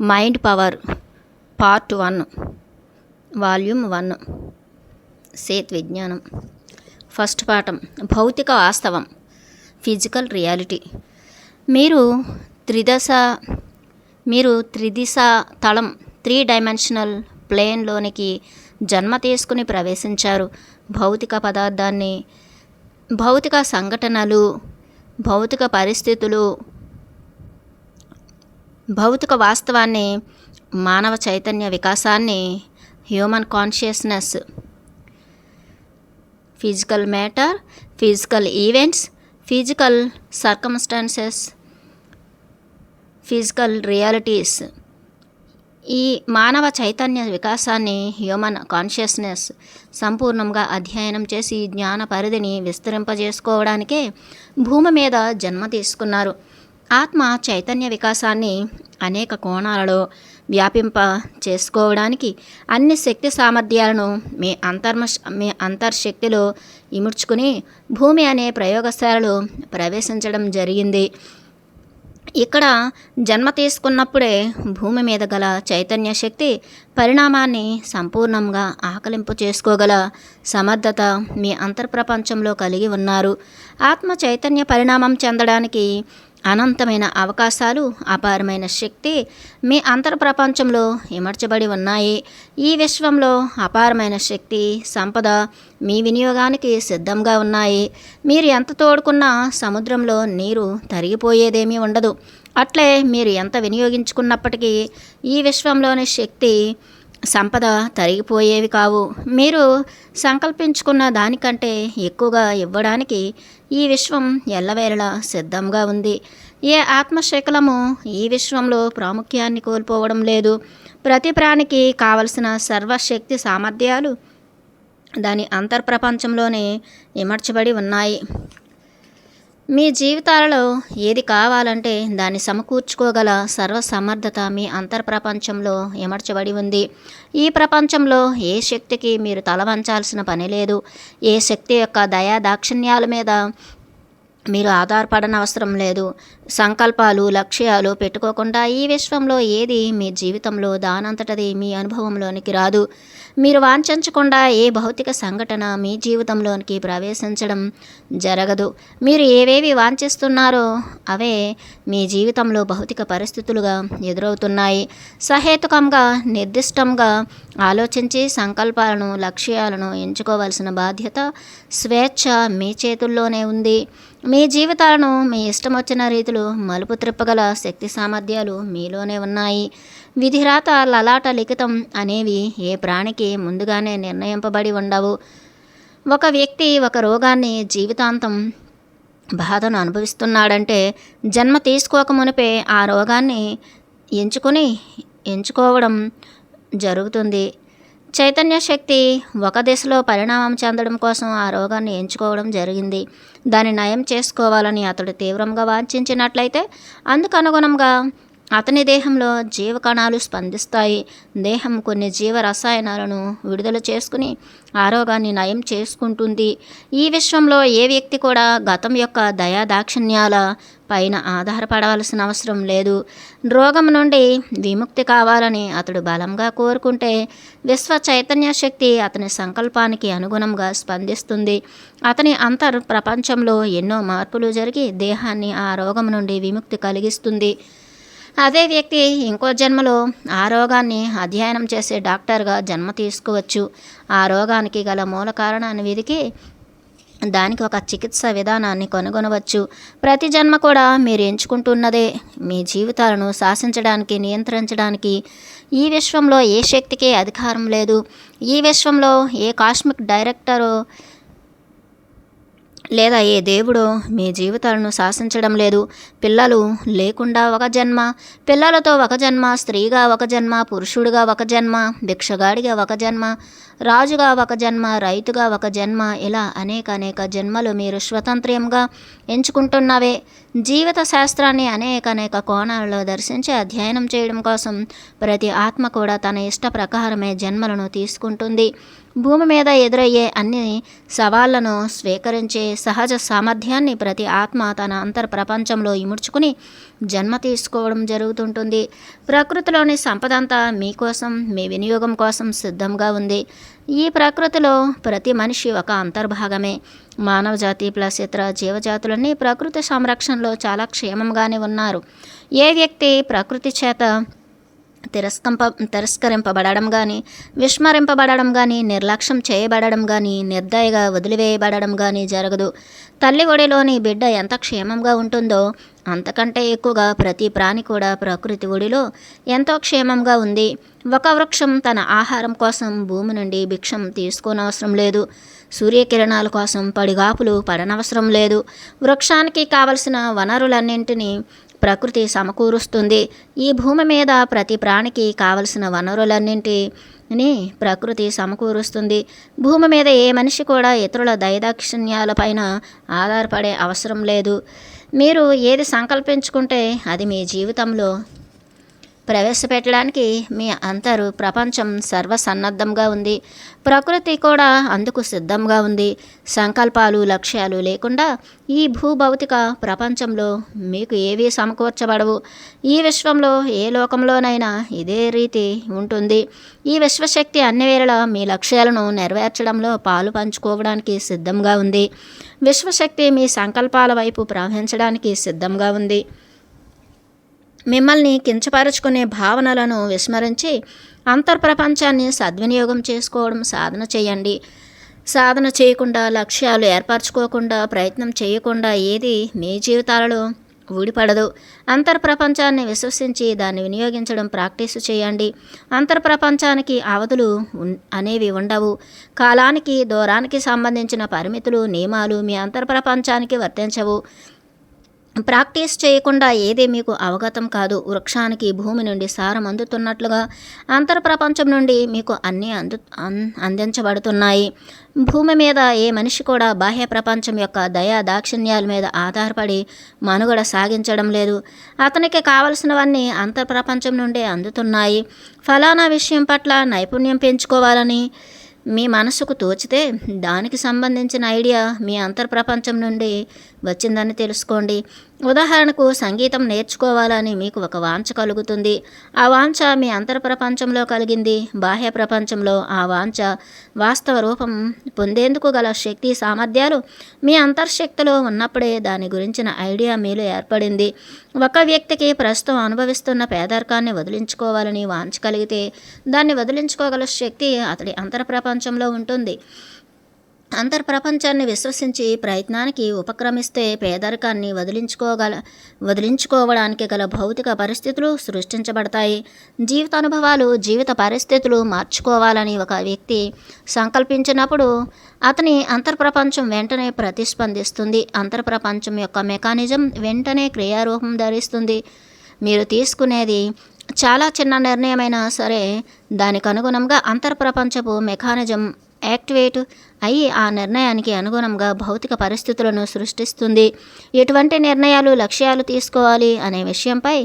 Mind power part 1 volume 1 సేత్ విజ్ఞానం. First పాఠం భౌతిక వాస్తవం ఫిజికల్ రియాలిటీ. మీరు త్రిదిశ తలం 3 డైమెన్షనల్ ప్లేన్లోనికి జన్మ తీసుకుని ప్రవేశించారు. భౌతిక పదార్థాన్ని, భౌతిక సంఘటనలు, భౌతిక పరిస్థితులు, భౌతిక వాస్తవాన్ని, మానవ చైతన్య వికాసాన్ని, human consciousness, physical matter, physical events, physical circumstances, physical realities, ఈ మానవ చైతన్య వికాసాన్ని, హ్యూమన్ కాన్షియస్నెస్ సంపూర్ణంగా అధ్యయనం చేసి జ్ఞాన పరిధిని విస్తరింపజేసుకోవడానికే భూమి మీద జన్మ తీసుకున్నారు. ఆత్మ చైతన్య వికాసాన్ని అనేక కోణాలలో వ్యాపింప చేసుకోవడానికి అన్ని శక్తి సామర్థ్యాలను మీ అంతర్శక్తిలో ఇముడ్చుకుని భూమి అనే ప్రయోగశాలలో ప్రవేశించడం జరిగింది. ఇక్కడ జన్మ తీసుకున్నప్పుడే భూమి మీద గల చైతన్య శక్తి పరిణామాన్ని సంపూర్ణంగా ఆకలింపు చేసుకోగల సమర్థత మీ అంతర్ప్రపంచంలో కలిగి ఉన్నారు. ఆత్మ చైతన్య పరిణామం చెందడానికి అనంతమైన అవకాశాలు, అపారమైన శక్తి మీ అంతర్ప్రపంచంలో ఇమర్చబడి ఉన్నాయి. ఈ విశ్వంలో అపారమైన శక్తి, సంపద మీ వినియోగానికి సిద్ధంగా ఉన్నాయి. మీరు ఎంత తోడుకున్నా సముద్రంలో నీరు తరిగిపోయేదేమీ ఉండదు. అట్లే మీరు ఎంత వినియోగించుకున్నప్పటికీ ఈ విశ్వంలోని శక్తి, సంపద తరిగిపోయేవి కావు. మీరు సంకల్పించుకున్న దానికంటే ఎక్కువగా ఇవ్వడానికి ఈ విశ్వం ఎల్లవేళలా సిద్ధంగా ఉంది. ఏ ఆత్మశకలము ఈ విశ్వంలో ప్రాముఖ్యాన్ని కోల్పోవడం లేదు. ప్రతి ప్రాణికి కావలసిన సర్వశక్తి సామర్థ్యాలు దాని అంతర్ప్రపంచంలోనే ఇమర్చబడి ఉన్నాయి. మీ జీవితాలలో ఏది కావాలంటే దాన్ని సమకూర్చుకోగల సర్వసమర్థత మీ అంతర్ప్రపంచంలో ఇమర్చబడి ఉంది. ఈ ప్రపంచంలో ఏ శక్తికి మీరు తల వంచాల్సిన పని లేదు. ఏ శక్తి యొక్క దయా దాక్షిణ్యాల మీద మీరు ఆధారపడనవసరం లేదు. సంకల్పాలు, లక్ష్యాలు పెట్టుకోకుండా ఈ విశ్వంలో ఏది మీ జీవితంలో దానంతటది మీ అనుభవంలోనికి రాదు. మీరు వాంఛించకుండా ఏ భౌతిక సంఘటన మీ జీవితంలోనికి ప్రవేశించడం జరగదు. మీరు ఏవేవి వాంఛిస్తున్నారో అవే మీ జీవితంలో భౌతిక పరిస్థితులుగా ఎదురవుతున్నాయి. సహేతుకంగా, నిర్దిష్టంగా ఆలోచించి సంకల్పాలను, లక్ష్యాలను ఎంచుకోవాల్సిన బాధ్యత, స్వేచ్ఛ మీ చేతుల్లోనే ఉంది. మీ జీవితాలను మీ ఇష్టం వచ్చిన రీతిలో మలుపు త్రిప్పగల శక్తి సామర్థ్యాలు మీలోనే ఉన్నాయి. విధిరాత, లలాట, లిఖితం అనేవి ఏ ప్రాణికి ముందుగానే నిర్ణయింపబడి ఉండవు. ఒక వ్యక్తి ఒక రోగాన్ని, జీవితాంతం బాధను అనుభవిస్తున్నాడంటే జన్మ తీసుకోక మునిపే ఆ రోగాన్ని ఎంచుకోవడం జరుగుతుంది. చైతన్య శక్తి ఒక దిశలో పరిణామం చెందడం కోసం ఆ రోగాన్ని ఎంచుకోవడం జరిగింది. దాన్ని నయం చేసుకోవాలని అతడు తీవ్రంగా వాంఛించినట్లయితే అందుకు అనుగుణంగా అతని దేహంలో జీవకణాలు స్పందిస్తాయి. దేహం కొన్ని జీవ రసాయనాలను విడుదల చేసుకుని ఆ రోగాన్ని నయం చేసుకుంటుంది. ఈ విశ్వంలో ఏ వ్యక్తి కూడా గతం యొక్క దయా దాక్షిణ్యాల పైన ఆధారపడవలసిన అవసరం లేదు. రోగం నుండి విముక్తి కావాలని అతడు బలంగా కోరుకుంటే విశ్వ చైతన్య శక్తి అతని సంకల్పానికి అనుగుణంగా స్పందిస్తుంది. అతని అంతర్ ప్రపంచంలో ఎన్నో మార్పులు జరిగి దేహాన్ని ఆ రోగం నుండి విముక్తి కలిగిస్తుంది. అదే వ్యక్తి ఇంకో జన్మలో ఆ రోగాన్ని అధ్యయనం చేసే డాక్టర్గా జన్మ తీసుకోవచ్చు. ఆ రోగానికి గల మూల కారణాన్ని వెదికి దానికి ఒక చికిత్స విధానాన్ని కనుగొనవచ్చు. ప్రతి జన్మ కూడా మీరు ఎంచుకుంటున్నదే. మీ జీవితాలను శాసించడానికి, నియంత్రించడానికి ఈ విశ్వంలో ఏ శక్తికి అధికారం లేదు. ఈ విశ్వంలో ఏ కాస్మిక్ డైరెక్టరో లేదా ఏ దేవుడో మీ జీవితాలను శాసించడం లేదు. పిల్లలు లేకుండా ఒక జన్మ, పిల్లలతో ఒక జన్మ, స్త్రీగా ఒక జన్మ, పురుషుడిగా ఒక జన్మ, భిక్షగాడిగా ఒక జన్మ, రాజుగా ఒక జన్మ, రైతుగా ఒక జన్మ, ఇలా అనేక జన్మలు మీరు స్వతంత్రంగా ఎంచుకుంటున్నవే. జీవిత శాస్త్రాన్ని అనేక కోణాలలో దర్శించి అధ్యయనం చేయడం కోసం ప్రతి ఆత్మ కూడా తన ఇష్ట ప్రకారమే జన్మలను తీసుకుంటుంది. భూమి మీద ఎదురయ్యే అన్ని సవాళ్లను స్వీకరించే సహజ సామర్థ్యాన్ని ప్రతి ఆత్మ తన అంతర్ ప్రపంచంలో ఇముడ్చుకుని జన్మ తీసుకోవడం జరుగుతుంటుంది. ప్రకృతిలోని సంపదంతా మీకోసం, మీ వినియోగం కోసం సిద్ధంగా ఉంది. ఈ ప్రకృతిలో ప్రతి మనిషి ఒక అంతర్భాగమే. మానవ జాతి ప్లస్ ఇతర జీవజాతులన్నీ ప్రకృతి సంరక్షణలో చాలా క్షేమంగానే ఉన్నారు. ఏ వ్యక్తి ప్రకృతి చేత తిరస్కరింపబడడం కానీ, విస్మరింపబడడం కానీ, నిర్లక్ష్యం చేయబడడం కానీ, నిర్దయగా వదిలివేయబడడం కానీ జరగదు. తల్లి ఒడిలోని బిడ్డ ఎంత క్షేమంగా ఉంటుందో అంతకంటే ఎక్కువగా ప్రతి ప్రాణి కూడా ప్రకృతి ఒడిలో ఎంతో క్షేమంగా ఉంది. ఒక వృక్షం తన ఆహారం కోసం భూమి నుండి భిక్షం తీసుకోనవసరం లేదు. సూర్యకిరణాల కోసం పడిగాపులు పడనవసరం లేదు. వృక్షానికి కావలసిన వనరులన్నింటినీ ప్రకృతి సమకూరుస్తుంది. ఈ భూమి మీద ప్రతి ప్రాణికి కావలసిన వనరులన్నింటినీ ప్రకృతి సమకూరుస్తుంది. భూమి మీద ఏ మనిషి కూడా ఇతరుల దయదాక్షిణ్యాలపైన ఆధారపడే అవసరం లేదు. మీరు ఏది సంకల్పించుకుంటే అది మీ జీవితంలో ప్రవేశపెట్టడానికి మీ అంతరు ప్రపంచం సర్వసన్నద్ధంగా ఉంది. ప్రకృతి కూడా అందుకు సిద్ధంగా ఉంది. సంకల్పాలు, లక్ష్యాలు లేకుండా ఈ భూభౌతిక ప్రపంచంలో మీకు ఏవీ సమకూర్చబడవు. ఈ విశ్వంలో ఏ లోకంలోనైనా ఇదే రీతి ఉంటుంది. ఈ విశ్వశక్తి అన్ని వేళలా మీ లక్ష్యాలను నెరవేర్చడంలో పాలు పంచుకోవడానికి సిద్ధంగా ఉంది. విశ్వశక్తి మీ సంకల్పాల వైపు ప్రవహించడానికి సిద్ధంగా ఉంది. మిమ్మల్ని కించపరుచుకునే భావనలను విస్మరించి అంతర్ప్రపంచాన్ని సద్వినియోగం చేసుకోవడం సాధన చేయండి. సాధన చేయకుండా, లక్ష్యాలు ఏర్పరచుకోకుండా, ప్రయత్నం చేయకుండా ఏది మీ జీవితాలలో ఊడిపడదు. అంతర్ప్రపంచాన్ని విశ్వసించి దాన్ని వినియోగించడం ప్రాక్టీసు చేయండి. అంతర్ప్రపంచానికి అవధులు అనేవి ఉండవు. కాలానికి, దూరానికి సంబంధించిన పరిమితులు, నియమాలు మీ అంతర్ప్రపంచానికి వర్తించవు. ప్రాక్టీస్ చేయకుండా ఏది మీకు అవగతం కాదు. వృక్షానికి భూమి నుండి సారం అందుతున్నట్లుగా అంతర్ప్రపంచం నుండి మీకు అన్నీ అందించబడుతున్నాయి. భూమి మీద ఏ మనిషి కూడా బాహ్య ప్రపంచం యొక్క దయా దాక్షిణ్యాల మీద ఆధారపడి మనుగడ సాగించడం లేదు. అతనికి కావలసినవన్నీ అంతర్ప్రపంచం నుండే అందుతున్నాయి. ఫలానా విషయం పట్ల నైపుణ్యం పెంచుకోవాలని మీ మనసుకు తోచితే దానికి సంబంధించిన ఐడియా మీ అంతర్ప్రపంచం నుండి వచ్చిందని తెలుసుకోండి. ఉదాహరణకు సంగీతం నేర్చుకోవాలని మీకు ఒక వాంఛ కలుగుతుంది. ఆ వాంఛ మీ అంతర్ప్రపంచంలో కలిగింది. బాహ్య ప్రపంచంలో ఆ వాంఛ వాస్తవ రూపం పొందేందుకు గల శక్తి సామర్థ్యాలు మీ అంతర్శక్తిలో ఉన్నప్పుడే దాని గురించిన ఐడియా మీలో ఏర్పడింది. ఒక వ్యక్తికి ప్రస్తుతం అనుభవిస్తున్న పేదరికాన్ని వదిలించుకోవాలని వాంఛ కలిగితే దాన్ని వదిలించుకోగల శక్తి అతడి అంతర్ప్రపంచంలో ఉంటుంది. అంతర్ప్రపంచాన్ని విశ్వసించి ప్రయత్నానికి ఉపక్రమిస్తే పేదరికాన్ని వదిలించుకోవడానికి గల భౌతిక పరిస్థితులు సృష్టించబడతాయి. జీవితానుభవాలు, జీవిత పరిస్థితులు మార్చుకోవాలని ఒక వ్యక్తి సంకల్పించినప్పుడు అతని అంతర్ప్రపంచం వెంటనే ప్రతిస్పందిస్తుంది. అంతర్ప్రపంచం యొక్క మెకానిజం వెంటనే క్రియారూపం ధరిస్తుంది. మీరు తీసుకునేది చాలా చిన్న నిర్ణయమైనా సరే దానికి అనుగుణంగా అంతర్ప్రపంచపు మెకానిజం యాక్టివేట్ అయ్యి ఆ నిర్ణయానికి అనుగుణంగా భౌతిక పరిస్థితులను సృష్టిస్తుంది. ఎటువంటి నిర్ణయాలు, లక్ష్యాలు తీసుకోవాలి అనే విషయంపై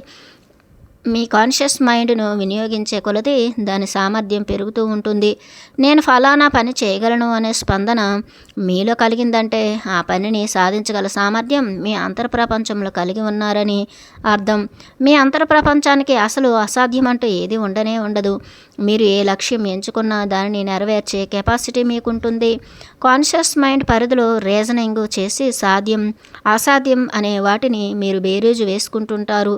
మీ కాన్షియస్ మైండ్ను వినియోగించే కొలది దాని సామర్థ్యం పెరుగుతూ ఉంటుంది. నేను ఫలానా పని చేయగలను అనే స్పందన మీలో కలిగిందంటే ఆ పనిని సాధించగల సామర్థ్యం మీ అంతర్ప్రపంచంలో కలిగి ఉన్నారని అర్థం. మీ అంతర్ప్రపంచానికి అసలు అసాధ్యమంటూ ఏది ఉండనే ఉండదు. మీరు ఏ లక్ష్యం ఎంచుకున్నా దానిని నెరవేర్చే కెపాసిటీ మీకుంటుంది. కాన్షియస్ మైండ్ పరిధిలో రీజనింగ్ చేసి సాధ్యం, అసాధ్యం అనే వాటిని మీరు బేరీజు వేసుకుంటుంటారు.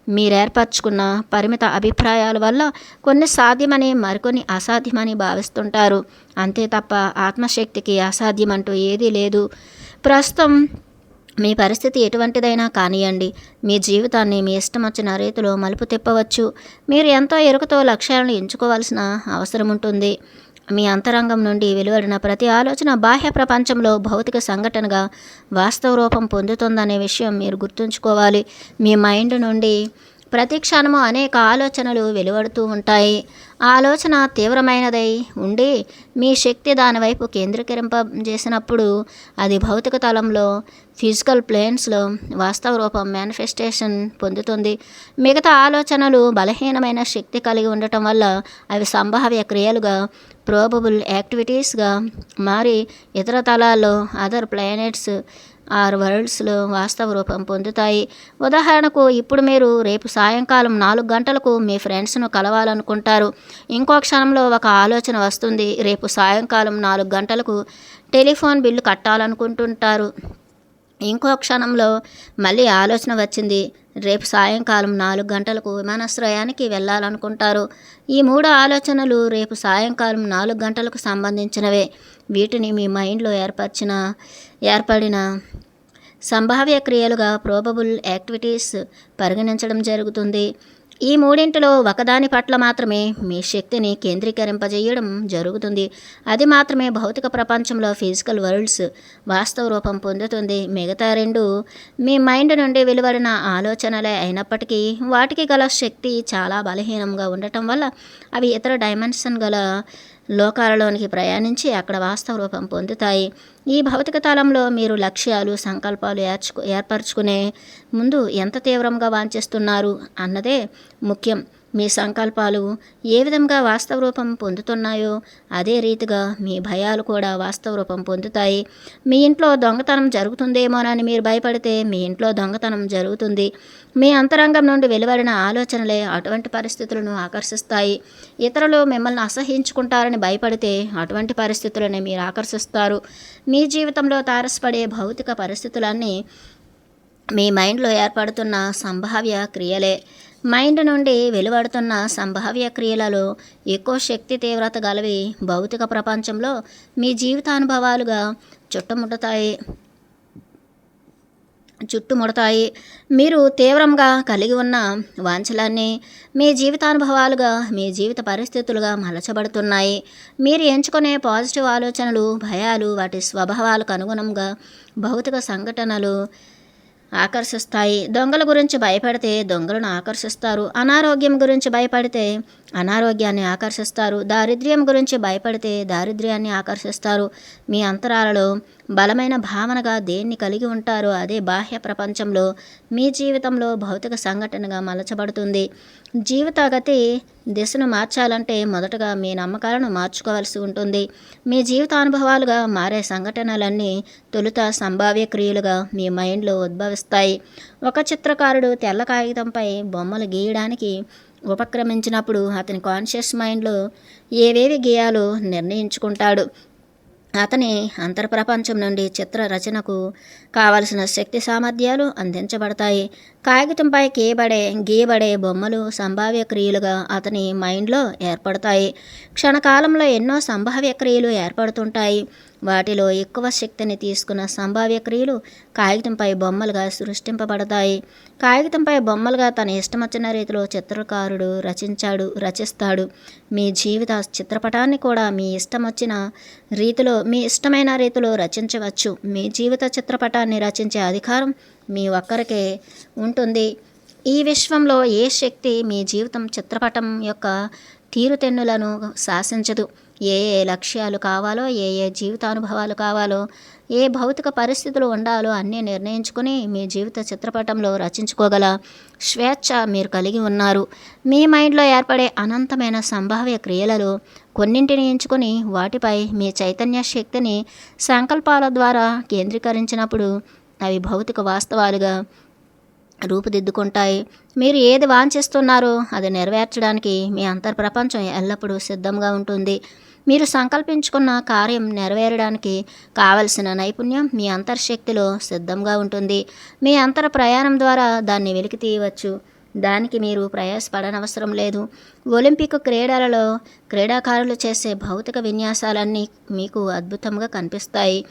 మీరేర్పరచుకున్న పరిమిత అభిప్రాయాల వల్ల కొన్ని సాధ్యమని, మరికొన్ని అసాధ్యమని భావిస్తుంటారు. అంతే తప్ప ఆత్మశక్తికి అసాధ్యమంటూ ఏదీ లేదు. ప్రస్తుతం మీ పరిస్థితి ఎటువంటిదైనా కానియండి, మీ జీవితాన్ని మీ ఇష్టం వచ్చిన రీతిలో మలుపు తిప్పవచ్చు. మీరు ఎంతో ఎరుకతో లక్ష్యాలను ఎంచుకోవాల్సిన అవసరం ఉంటుంది. మీ అంతరంగం నుండి వెలువడిన ప్రతి ఆలోచన బాహ్య ప్రపంచంలో భౌతిక సంఘటనగా వాస్తవ రూపం పొందుతుందనే విషయం మీరు గుర్తుంచుకోవాలి. మీ మైండ్ నుండి ప్రతి క్షణము అనేక ఆలోచనలు వెలువడుతూ ఉంటాయి. ఆలోచన తీవ్రమైనదై ఉండి మీ శక్తి దానివైపు కేంద్రీకరింపజేసినప్పుడు అది భౌతిక తలంలో ఫిజికల్ ప్లేన్స్లో వాస్తవ రూపం మేనిఫెస్టేషన్ పొందుతుంది. మిగతా ఆలోచనలు బలహీనమైన శక్తి కలిగి ఉండటం వల్ల అవి సంభావ్య క్రియలుగా ప్రోబబుల్ యాక్టివిటీస్గా మారి ఇతర తలాల్లో అదర్ ప్లానెట్స్ ఆర్ వరల్డ్స్లో వాస్తవ రూపం పొందుతాయి. ఉదాహరణకు ఇప్పుడు మీరు రేపు సాయంకాలం 4 గంటలకు మీ ఫ్రెండ్స్ను కలవాలనుకుంటారు. ఇంకో క్షణంలో ఒక ఆలోచన వస్తుంది. రేపు సాయంకాలం 4 గంటలకు టెలిఫోన్ బిల్లు కట్టాలనుకుంటుంటారు. ఇంకో క్షణంలో మళ్ళీ ఆలోచన వచ్చింది. రేపు సాయంకాలం 4 గంటలకు విమానాశ్రయానికి వెళ్ళాలనుకుంటారు. ఈ 3 ఆలోచనలు రేపు సాయంకాలం 4 గంటలకు సంబంధించినవే. వీటిని మీ మైండ్లో ఏర్పడిన సంభావ్య క్రియలుగా ప్రోబబుల్ యాక్టివిటీస్ పరిగణించడం జరుగుతుంది. ఈ మూడింటిలో ఒకదాని పట్ల మాత్రమే మీ శక్తిని కేంద్రీకరింపజేయడం జరుగుతుంది. అది మాత్రమే భౌతిక ప్రపంచంలో ఫిజికల్ వరల్డ్స్ వాస్తవ రూపం పొందుతుంది. మిగతా 2 మీ మైండ్ నుండి వెలువడిన ఆలోచనలే అయినప్పటికీ వాటికి గల శక్తి చాలా బలహీనంగా ఉండటం వల్ల అవి ఇతర డైమెన్షన్ గల లోకాలలోనికి ప్రయాణించి అక్కడ వాస్తవ రూపం పొందుతాయి. ఈ భౌతిక తలంలో మీరు లక్ష్యాలు, సంకల్పాలు ఏర్పరచుకునే ముందు ఎంత తీవ్రంగా వాంఛిస్తున్నారు అన్నదే ముఖ్యం. మీ సంకల్పాలు ఏ విధంగా వాస్తవ రూపం పొందుతున్నాయో అదే రీతిగా మీ భయాలు కూడా వాస్తవ రూపం పొందుతాయి. మీ ఇంట్లో దొంగతనం జరుగుతుందేమోనని మీరు భయపడితే మీ ఇంట్లో దొంగతనం జరుగుతుంది. మీ అంతరంగం నుండి వెలువడిన ఆలోచనలే అటువంటి పరిస్థితులను ఆకర్షిస్తాయి. ఇతరులు మిమ్మల్ని అసహ్యించుకుంటారని భయపడితే అటువంటి పరిస్థితులని మీరు ఆకర్షిస్తారు. మీ జీవితంలో తారసపడే భౌతిక పరిస్థితులన్నీ మీ మైండ్లో ఏర్పడుతున్న సంభావ్య క్రియలే. మైండ్ నుండి వెలువడుతున్న సంభావ్య క్రియలలో ఎక్కువ శక్తి తీవ్రత గలవి భౌతిక ప్రపంచంలో మీ జీవితానుభవాలుగా చుట్టుముడతాయి. మీరు తీవ్రంగా కలిగి ఉన్న వాంఛలన్నీ మీ జీవితానుభవాలుగా, మీ జీవిత పరిస్థితులుగా మలచబడుతున్నాయి. మీరు ఎంచుకునే పాజిటివ్ ఆలోచనలు, భయాలు వాటి స్వభావాలకు అనుగుణంగా భౌతిక సంఘటనలు ఆకర్షిస్తాయి. దొంగల గురించి భయపడితే దొంగలను ఆకర్షిస్తారు. అనారోగ్యం గురించి భయపడితే అనారోగ్యాన్ని ఆకర్షిస్తారు. దారిద్ర్యం గురించి భయపడితే దారిద్ర్యాన్ని ఆకర్షిస్తారు. మీ అంతరాలలో బలమైన భావనగా దేన్ని కలిగి ఉంటారో అదే బాహ్య ప్రపంచంలో మీ జీవితంలో భౌతిక సంఘటనగా మలచబడుతుంది. జీవిత గతి దిశను మార్చాలంటే మొదటగా మీ నమ్మకాలను మార్చుకోవాల్సి ఉంటుంది. మీ జీవితానుభవాలుగా మారే సంఘటనలన్నీ తొలుత సంభావ్య క్రియలుగా మీ మైండ్లో ఉద్భవిస్తాయి. ఒక చిత్రకారుడు తెల్ల కాగితంపై బొమ్మలు గీయడానికి ఉపక్రమించినప్పుడు అతని కాన్షియస్ మైండ్లో ఏవేవి గీయాలో నిర్ణయించుకుంటాడు. అతని అంతర్ప్రపంచం నుండి చిత్ర రచనకు కావలసిన శక్తి సామర్థ్యాలు అందించబడతాయి. కాగితంపై గీయబడే బొమ్మలు సంభావ్య క్రియలుగా అతని మైండ్లో ఏర్పడతాయి. క్షణకాలంలో ఎన్నో సంభావ్య క్రియలు ఏర్పడుతుంటాయి. వాటిలో ఎక్కువ శక్తిని తీసుకున్న సంభావ్య క్రియలు కాగితంపై బొమ్మలుగా సృష్టింపబడతాయి. కాగితంపై బొమ్మలుగా తన ఇష్టమొచ్చిన రీతిలో చిత్రకారుడు రచిస్తాడు. మీ జీవిత చిత్రపటాన్ని కూడా మీ ఇష్టమైన రీతిలో రచించవచ్చు. మీ జీవిత చిత్రపటాన్ని రచించే అధికారం మీ ఒక్కరికే ఉంటుంది. ఈ విశ్వంలో ఏ శక్తి మీ జీవితం చిత్రపటం యొక్క తీరుతెన్నులను శాసించదు. ఏ లక్ష్యాలు కావాలో, ఏ జీవితానుభవాలు కావాలో, ఏ భౌతిక పరిస్థితులు ఉండాలో అన్నీ నిర్ణయించుకుని మీ జీవిత చిత్రపటంలో రచించుకోగల స్వేచ్ఛ మీరు కలిగి ఉన్నారు. మీ మైండ్లో ఏర్పడే అనంతమైన సంభావ్య క్రియలలో కొన్నింటిని ఎంచుకొని వాటిపై మీ చైతన్య శక్తిని సంకల్పాల ద్వారా కేంద్రీకరించినప్పుడు అవి భౌతిక వాస్తవాలుగా రూపుదిద్దుకుంటాయి. మీరు ఏది వాంఛిస్తున్నారో అది నెరవేర్చడానికి మీ అంతర్ప్రపంచం ఎల్లప్పుడూ సిద్ధంగా ఉంటుంది. మీరు సంకల్పించుకున్న కార్యం నెరవేరడానికి కావలసిన నైపుణ్యం మీ అంతర్శక్తిలో సిద్ధంగా ఉంటుంది. మీ అంతర ప్రయాణం ద్వారా దాన్ని వెలికి తీయవచ్చు. దానికి మీరు ప్రయాసపడనవసరం లేదు. ఒలింపిక్ క్రీడలలో క్రీడాకారులు చేసే భౌతిక విన్యాసాలన్నీ మీకు అద్భుతంగా కనిపిస్తాయి.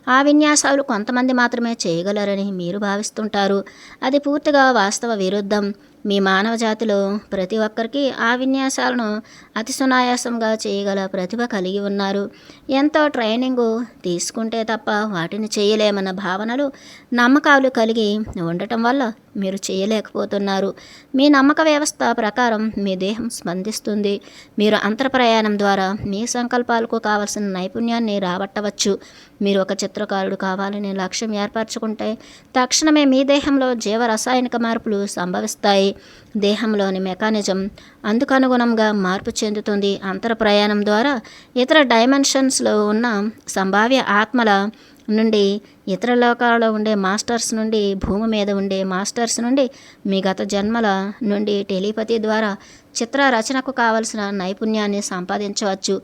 ఆ విన్యాసాలు కొంతమంది మాత్రమే చేయగలరని మీరు భావిస్తుంటారు. అది పూర్తిగా వాస్తవ విరుద్ధం. మీ మానవ జాతిలో ప్రతి ఒక్కరికి ఆ విన్యాసాలను అతి సునాయాసంగా చేయగల ప్రతిభ కలిగి ఉన్నారు. ఎంతో ట్రైనింగు తీసుకుంటే తప్ప వాటిని చేయలేమన్న భావనలు, నమ్మకాలు కలిగి ఉండటం వల్ల మీరు చేయలేకపోతున్నారు. మీ నమ్మక వ్యవస్థ ప్రకారం మీ దేహం స్పందిస్తుంది. మీరు అంతర్ప్రయాణం ద్వారా మీ సంకల్పాలకు కావలసిన నైపుణ్యాన్ని రాబట్టవచ్చు. మీరు ఒక చిత్రకారుడు కావాలని లక్ష్యం ఏర్పరచుకుంటే తక్షణమే మీ దేహంలో జీవరసాయనిక మార్పులు సంభవిస్తాయి. దేహంలోని మెకానిజం అందుకనుగుణంగా మార్పు చెందుతుంది. అంతర్ప్రయాణం ద్వారా ఇతర డైమెన్షన్స్లో ఉన్న సంభావ్య ఆత్మల నుండి, ఇతర లోకాలలో ఉండే మాస్టర్స్ నుండి, భూమి మీద ఉండే మాస్టర్స్ నుండి, మీ గత జన్మల నుండి టెలిపతి ద్వారా చిత్ర రచనకు కావలసిన నైపుణ్యాన్ని సంపాదించవచ్చు.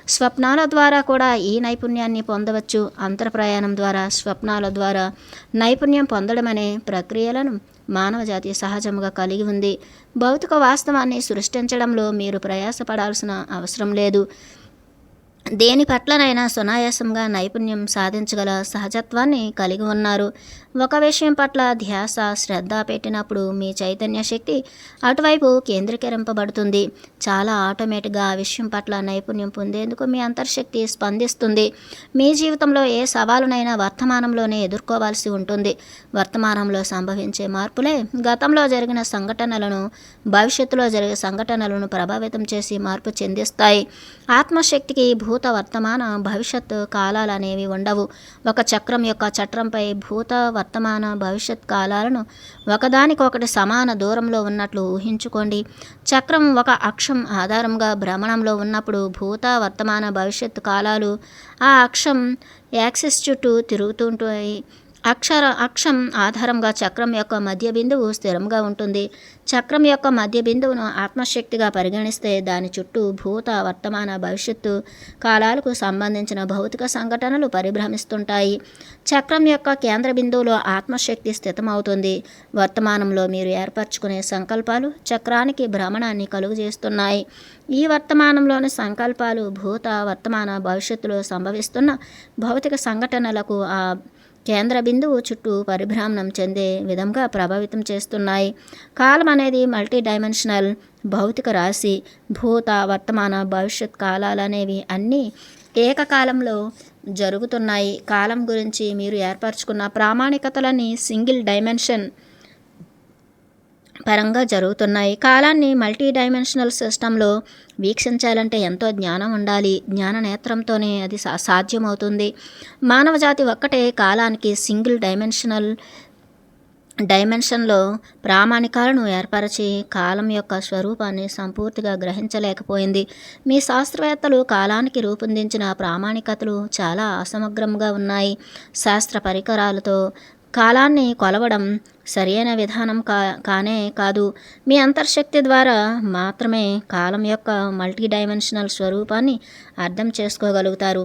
స్వప్నాల ద్వారా కూడా ఈ నైపుణ్యాన్ని పొందవచ్చు. అంతర్ప్రయాణం ద్వారా, స్వప్నాల ద్వారా నైపుణ్యం పొందడం అనే ప్రక్రియలను మానవజాతి సహజముగా కలిగి ఉంది. భౌతిక వాస్తవాన్ని సృష్టించడంలో మీరు ప్రయాసపడాల్సిన అవసరం లేదు. దేని పట్లనైనా సునాయాసంగా నైపుణ్యం సాధించగల సహజత్వాన్ని కలిగి ఉన్నారు. ఒక విషయం పట్ల ధ్యాస, శ్రద్ధ పెట్టినప్పుడు మీ చైతన్య శక్తి అటువైపు కేంద్రీకరింపబడుతుంది. చాలా ఆటోమేటిక్గా ఆ విషయం పట్ల నైపుణ్యం పొందేందుకు మీ అంతర్శక్తి స్పందిస్తుంది. మీ జీవితంలో ఏ సవాలునైనా వర్తమానంలోనే ఎదుర్కోవాల్సి ఉంటుంది. వర్తమానంలో సంభవించే మార్పులే గతంలో జరిగిన సంఘటనలను, భవిష్యత్తులో జరిగే సంఘటనలను ప్రభావితం చేసి మార్పు చెందిస్తాయి. ఆత్మశక్తికి భూత, వర్తమాన, భవిష్యత్ కాలాలు అనేవి ఉండవు. ఒక చక్రం యొక్క చట్రంపై భూత, వర్తమాన, భవిష్యత్ కాలాలను ఒకదానికొకటి సమాన దూరంలో ఉన్నట్లు ఊహించుకోండి. చక్రం ఒక అక్షం ఆధారంగా భ్రమణంలో ఉన్నప్పుడు భూత, వర్తమాన, భవిష్యత్ కాలాలు ఆ అక్షం యాక్సిస్ చుట్టూ తిరుగుతుంటాయి. అక్షం ఆధారంగా చక్రం యొక్క మధ్య బిందువు స్థిరంగా ఉంటుంది. చక్రం యొక్క మధ్య బిందువును ఆత్మశక్తిగా పరిగణిస్తే దాని చుట్టూ భూత, వర్తమాన, భవిష్యత్తు కాలాలకు సంబంధించిన భౌతిక సంఘటనలు పరిభ్రమిస్తుంటాయి. చక్రం యొక్క కేంద్ర బిందువులో ఆత్మశక్తి స్థితమవుతుంది. వర్తమానంలో మీరు ఏర్పరచుకునే సంకల్పాలు చక్రానికి భ్రమణాన్ని కలుగజేస్తున్నాయి. ఈ వర్తమానంలోని సంకల్పాలు భూత, వర్తమాన, భవిష్యత్తులో సంభవిస్తున్న భౌతిక సంఘటనలకు ఆ కేంద్ర బిందువు చుట్టూ పరిభ్రమణం చెందే విధంగా ప్రభావితం చేస్తున్నాయి. కాలం అనేది మల్టీ డైమెన్షనల్ భౌతిక రాశి. భూత, వర్తమాన, భవిష్యత్ కాలాలు అనేవి అన్నీ ఏకకాలంలో జరుగుతున్నాయి. కాలం గురించి మీరు ఏర్పరచుకున్న ప్రామాణికతలన్నీ సింగిల్ డైమెన్షన్ పరంగా జరుగుతున్నాయి. కాలాన్ని మల్టీ డైమెన్షనల్ సిస్టంలో వీక్షించాలంటే ఎంతో జ్ఞానం ఉండాలి. జ్ఞాన నేత్రంతోనే అది సాధ్యమవుతుంది. మానవజాతి ఒక్కటే కాలానికి సింగిల్ డైమెన్షన్లో ప్రామాణికాలను ఏర్పరిచి కాలం యొక్క స్వరూపాన్ని సంపూర్తిగా గ్రహించలేకపోయింది. మీ శాస్త్రవేత్తలు కాలానికి రూపొందించిన ప్రామాణికతలు చాలా అసమగ్రంగా ఉన్నాయి. శాస్త్ర పరికరాలతో కాలాన్ని కొలవడం సరియైన విధానం కానే కాదు. మీ అంతర్శక్తి ద్వారా మాత్రమే కాలం యొక్క మల్టీ డైమెన్షనల్ స్వరూపాన్ని అర్థం చేసుకోగలుగుతారు.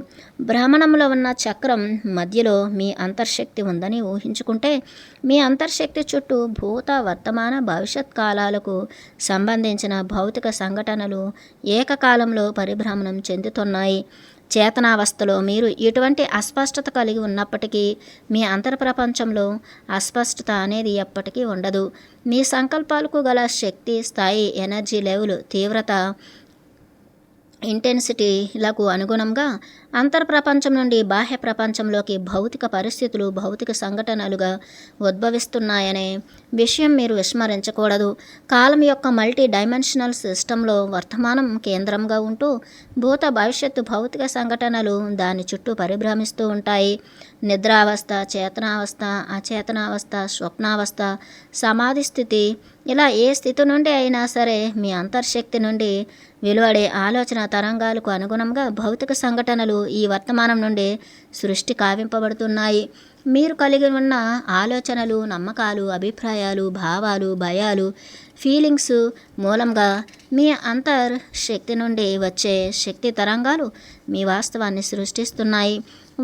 భ్రమణంలో ఉన్న చక్రం మధ్యలో మీ అంతర్శక్తి ఉందని ఊహించుకుంటే మీ అంతర్శక్తి చుట్టూ భూత, వర్తమాన, భవిష్యత్ కాలాలకు సంబంధించిన భౌతిక సంఘటనలు ఏకకాలంలో పరిభ్రమణం చెందుతున్నాయి. చేతనావస్థలో మీరు ఎటువంటి అస్పష్టత కలిగి ఉన్నప్పటికీ మీ అంతర్ప్రపంచంలో అస్పష్టత అనేది ఎప్పటికీ ఉండదు. మీ సంకల్పాలకు గల శక్తి, స్థాయి, ఎనర్జీ లెవెల్, తీవ్రత, ఇంటెన్సిటీలకు అనుగుణంగా అంతర్ప్రపంచం నుండి బాహ్య ప్రపంచంలోకి భౌతిక పరిస్థితులు భౌతిక సంఘటనలుగా ఉద్భవిస్తున్నాయనే విషయం మీరు విస్మరించకూడదు. కాలం యొక్క మల్టీ డైమెన్షనల్ సిస్టంలో వర్తమానం కేంద్రంగా ఉంటూ భూత, భవిష్యత్తు భౌతిక సంఘటనలు దాని చుట్టూ పరిభ్రమిస్తూ ఉంటాయి. నిద్రావస్థ, చేతనావస్థ, అచేతనావస్థ, స్వప్నావస్థ, సమాధి స్థితి, ఇలా ఏ స్థితి నుండి అయినా సరే మీ అంతర్శక్తి నుండి వెలువడే ఆలోచన తరంగాలకు అనుగుణంగా భౌతిక సంఘటనలు ఈ వర్తమానం నుండి సృష్టి కావింపబడుతున్నాయి. మీరు కలిగి ఉన్న ఆలోచనలు, నమ్మకాలు, అభిప్రాయాలు, భావాలు, భయాలు, ఫీలింగ్స్ మూలంగా మీ అంతర్శక్తి నుండి వచ్చే శక్తి తరంగాలు మీ వాస్తవాన్ని సృష్టిస్తున్నాయి.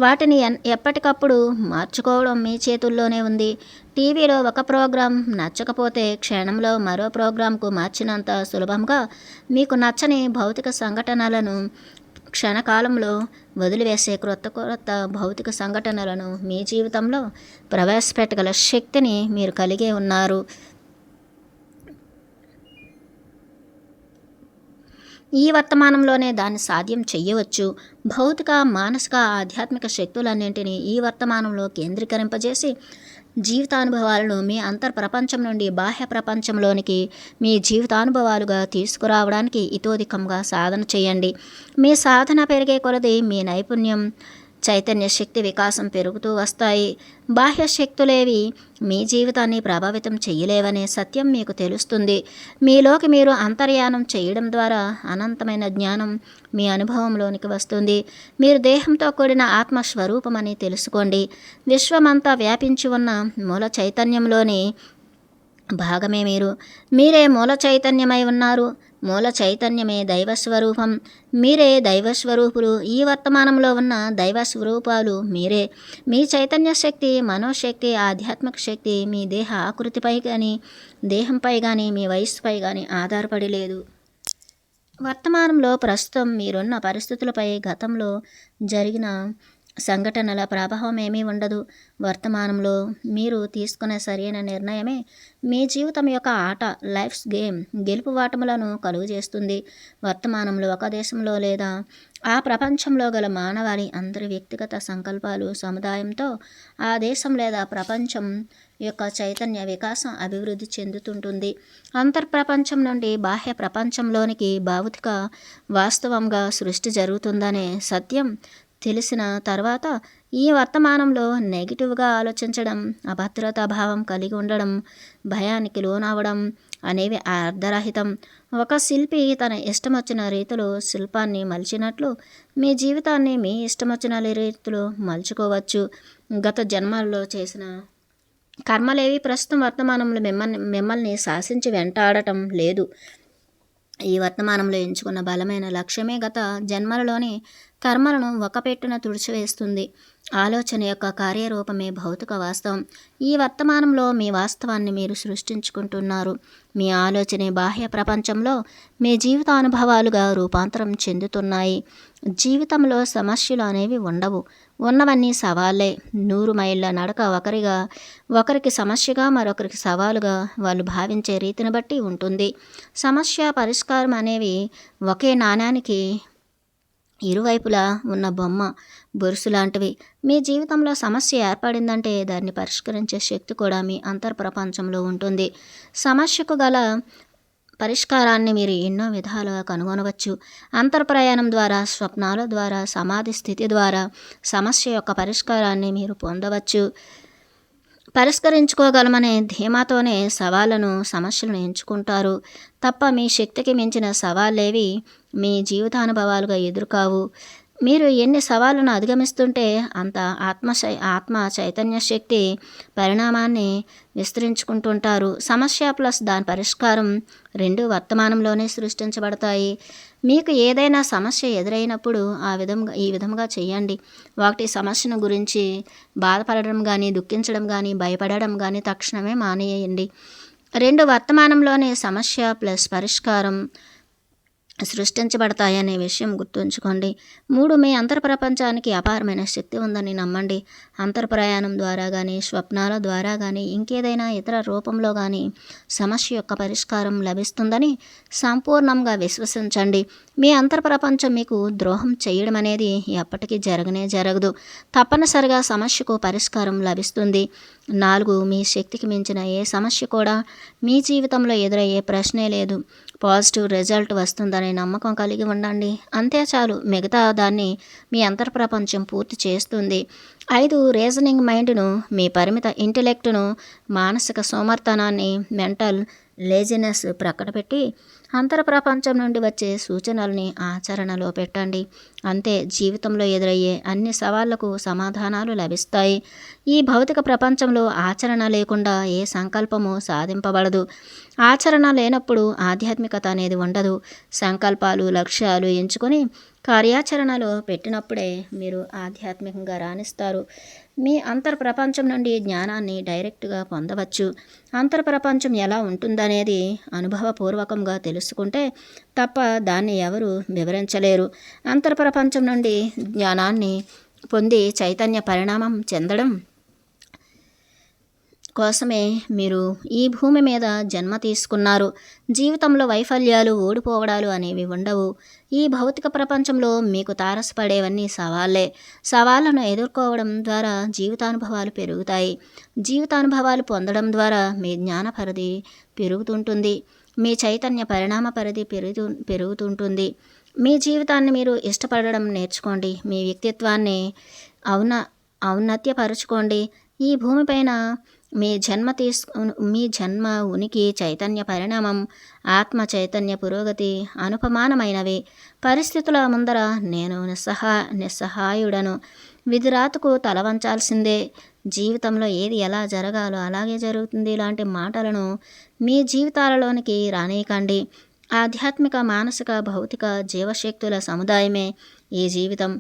వాటిని ఎప్పటికప్పుడు మార్చుకోవడం మీ చేతుల్లోనే ఉంది. టీవీలో ఒక ప్రోగ్రాం నచ్చకపోతే క్షణంలో మరో ప్రోగ్రాంకు మార్చినంత సులభంగా మీకు నచ్చని భౌతిక సంఘటనలను క్షణకాలంలో వదిలివేసే క్రొత్త భౌతిక సంఘటనలను మీ జీవితంలో ప్రవేశపెట్టగల శక్తిని మీరు కలిగి ఉన్నారు. ఈ వర్తమానంలోనే దాన్ని సాధ్యం చెయ్యవచ్చు. భౌతిక, మానసిక, ఆధ్యాత్మిక శక్తులన్నింటినీ ఈ వర్తమానంలో కేంద్రీకరింపజేసి జీవితానుభవాలను మీ అంతర్ప్రపంచం నుండి బాహ్య ప్రపంచంలోనికి మీ జీవితానుభవాలుగా తీసుకురావడానికి ఇతోధికంగా సాధన చేయండి. మీ సాధన పెరిగే కొలది మీ నైపుణ్యం, చైతన్య శక్తి వికాసం పెరుగుతూ వస్తాయి. బాహ్య శక్తులేవి మీ జీవితాన్ని ప్రభావితం చేయలేవనే సత్యం మీకు తెలుస్తుంది. మీలోకి మీరు అంతర్యానం చేయడం ద్వారా అనంతమైన జ్ఞానం మీ అనుభవంలోనికి వస్తుంది. మీరు దేహంతో కూడిన ఆత్మస్వరూపమని తెలుసుకోండి. విశ్వమంతా వ్యాపించి ఉన్న మూల చైతన్యంలోని భాగమే మీరే మూల చైతన్యమై ఉన్నారు. మూల చైతన్యమే దైవస్వరూపం. మీరే దైవస్వరూపులు. ఈ వర్తమానంలో ఉన్న దైవస్వరూపాలు మీరే. మీ చైతన్య శక్తి, మనోశక్తి, ఆధ్యాత్మిక శక్తి మీ దేహ ఆకృతిపై కానీ, దేహంపై కానీ, మీ వయస్సుపై కానీ ఆధారపడి లేదు. వర్తమానంలో ప్రస్తుతం మీరున్న పరిస్థితులపై గతంలో జరిగిన సంఘటనల ప్రభావం ఏమీ ఉండదు. వర్తమానంలో మీరు తీసుకునే సరైన నిర్ణయమే మీ జీవితం యొక్క ఆట, లైఫ్స్ గేమ్ గెలుపు వాటములను కలుగజేస్తుంది. వర్తమానంలో ఒక దేశంలో లేదా ఆ ప్రపంచంలో గల మానవాళి అందరి వ్యక్తిగత సంకల్పాలు సముదాయంతో ఆ దేశం లేదా ప్రపంచం యొక్క చైతన్య వికాసం అభివృద్ధి చెందుతుంటుంది. అంతర్ప్రపంచం నుండి బాహ్య ప్రపంచంలోనికి భౌతిక వాస్తవంగా సృష్టి జరుగుతుందనే సత్యం తెలిసిన తర్వాత ఈ వర్తమానంలో నెగిటివ్గా ఆలోచించడం, అభద్రతా భావం కలిగి ఉండడం, భయానికి లోనవడం అనేవి అర్ధరహితం. ఒక శిల్పి తన ఇష్టమొచ్చిన రీతిలో శిల్పాన్ని మలిచినట్లు మీ జీవితాన్ని మీ ఇష్టమొచ్చిన రీతిలో మలుచుకోవచ్చు. గత జన్మల్లో చేసిన కర్మలేవి ప్రస్తుతం వర్తమానంలో మిమ్మల్ని శాసించి వెంటాడటం లేదు. ఈ వర్తమానంలో ఎంచుకున్న బలమైన లక్ష్యమే గత జన్మలలోని కర్మలను ఒకపెట్టున తుడిచివేస్తుంది. ఆలోచన యొక్క కార్యరూపమే భౌతిక వాస్తవం. ఈ వర్తమానంలో మీ వాస్తవాన్ని మీరు సృష్టించుకుంటున్నారు. మీ ఆలోచనే బాహ్య ప్రపంచంలో మీ జీవితానుభవాలుగా రూపాంతరం చెందుతున్నాయి. జీవితంలో సమస్యలు అనేవి ఉండవు. ఉన్నవన్నీ సవాళ్ళే. 100 మైళ్ళ నడక ఒకరికి సమస్యగా, మరొకరికి సవాలుగా వాళ్ళు భావించే రీతిని బట్టి ఉంటుంది. సమస్య పరిష్కారం అనేవి ఒకే నాణ్యానికి ఇరువైపులా ఉన్న బొమ్మ బొరుసు లాంటివి. మీ జీవితంలో సమస్య ఏర్పడిందంటే దాన్ని పరిష్కరించే శక్తి కూడా మీ అంతర్ప్రపంచంలో ఉంటుంది. సమస్యకు గల పరిష్కారాన్ని మీరు ఎన్నో విధాలుగా కనుగొనవచ్చు. అంతర్ప్రయాణం ద్వారా, స్వప్నాల ద్వారా, సమాధి స్థితి ద్వారా సమస్య యొక్క పరిష్కారాన్ని మీరు పొందవచ్చు. పరిష్కరించుకోగలమనే ధీమాతోనే సమస్యలను ఎంచుకుంటారు తప్ప మీ శక్తికి మించిన సవాళ్ళేవి మీ జీవితానుభవాలుగా ఎదురుకావు. మీరు ఎన్ని సవాళ్ళను అధిగమిస్తుంటే అంత ఆత్మ చైతన్య శక్తి పరిణామాన్ని విస్తరించుకుంటుంటారు. సమస్య ప్లస్ దాని పరిష్కారం రెండు వర్తమానంలోనే సృష్టించబడతాయి. మీకు ఏదైనా సమస్య ఎదురైనప్పుడు ఈ విధంగా చేయండి. ఒకటి, సమస్యను గురించి బాధపడడం కానీ, దుఃఖించడం కానీ, భయపడడం కానీ తక్షణమే మానేయండి. 2, వర్తమానంలోనే సమస్య ప్లస్ పరిష్కారం సృష్టించబడతాయనే విషయం గుర్తుంచుకోండి. 3, మీ అంతర్ప్రపంచానికి అపారమైన శక్తి ఉందని నమ్మండి. అంతర్ప్రయాణం ద్వారా కానీ, స్వప్నాల ద్వారా కానీ, ఇంకేదైనా ఇతర రూపంలో కానీ సమస్య యొక్క పరిష్కారం లభిస్తుందని సంపూర్ణంగా విశ్వసించండి. మీ అంతర్ప్రపంచం మీకు ద్రోహం చేయడం అనేది ఎప్పటికీ జరగదు. తప్పనిసరిగా సమస్యకు పరిష్కారం లభిస్తుంది. 4, మీ శక్తికి మించిన ఏ సమస్య కూడా మీ జీవితంలో ఎదురయ్యే ప్రశ్నే లేదు. పాజిటివ్ రిజల్ట్ వస్తుందనే నమ్మకం కలిగి ఉండండి. అంతే చాలు. మిగతా దాన్ని మీ అంతర్ప్రపంచం పూర్తి చేస్తుంది. 5, రీజనింగ్ మైండ్ను, మీ పరిమిత ఇంటెలెక్ట్ను, మానసిక సోమర్థనాన్ని, మెంటల్ లేజినెస్ ప్రక్కనపెట్టి అంతర్ప్రపంచం నుండి వచ్చే సూచనల్ని ఆచరణలో పెట్టండి. అంతే, జీవితంలో ఎదురయ్యే అన్ని సవాళ్లకు సమాధానాలు లభిస్తాయి. ఈ భౌతిక ప్రపంచంలో ఆచరణ లేకుండా ఏ సంకల్పము సాధింపబడదు. ఆచరణ లేనప్పుడు ఆధ్యాత్మికత అనేది ఉండదు. సంకల్పాలు, లక్ష్యాలు ఎంచుకొని కార్యాచరణలో పెట్టినప్పుడే మీరు ఆధ్యాత్మికంగా రాణిస్తారు. మీ అంతర్ప్రపంచం నుండి జ్ఞానాన్ని డైరెక్ట్గా పొందవచ్చు. అంతర్ప్రపంచం ఎలా ఉంటుందనేది అనుభవపూర్వకంగా తెలుసుకుంటే తప్ప దాన్ని ఎవరు వివరించలేరు. అంతర్ప్రపంచం నుండి జ్ఞానాన్ని పొంది చైతన్య పరిణామం చెందడం కోసమే మీరు ఈ భూమి మీద జన్మ తీసుకున్నారు. జీవితంలో వైఫల్యాలు, ఓడిపోవడాలు అనేవి ఉండవు. ఈ భౌతిక ప్రపంచంలో మీకు తారసపడేవన్నీ సవాళ్ళే. సవాళ్ళను ఎదుర్కోవడం ద్వారా జీవితానుభవాలు పెరుగుతాయి. జీవితానుభవాలు పొందడం ద్వారా మీ జ్ఞాన పరిధి పెరుగుతుంటుంది. మీ చైతన్య పరిణామ పరిధి పెరుగుతుంటుంది. మీ జీవితాన్ని మీరు ఇష్టపడడం నేర్చుకోండి. మీ వ్యక్తిత్వాన్ని ఔన్నత్యపరుచుకోండి. ఈ భూమిపైన మీ జన్మ ఉనికి, చైతన్య పరిణామం, ఆత్మ చైతన్య పురోగతి అనుపమానమైనవి. పరిస్థితుల ముందర నేను నిస్సహాయుడను. విధిరాతకు తల వంచాల్సిందే. జీవితంలో ఏది ఎలా జరగాలో అలాగే జరుగుతుంది లాంటి మాటలను మీ జీవితాలలోనికి రానీయకండి. ఆధ్యాత్మిక, మానసిక, భౌతిక జీవశక్తుల సముదాయమే ఈ జీవితం.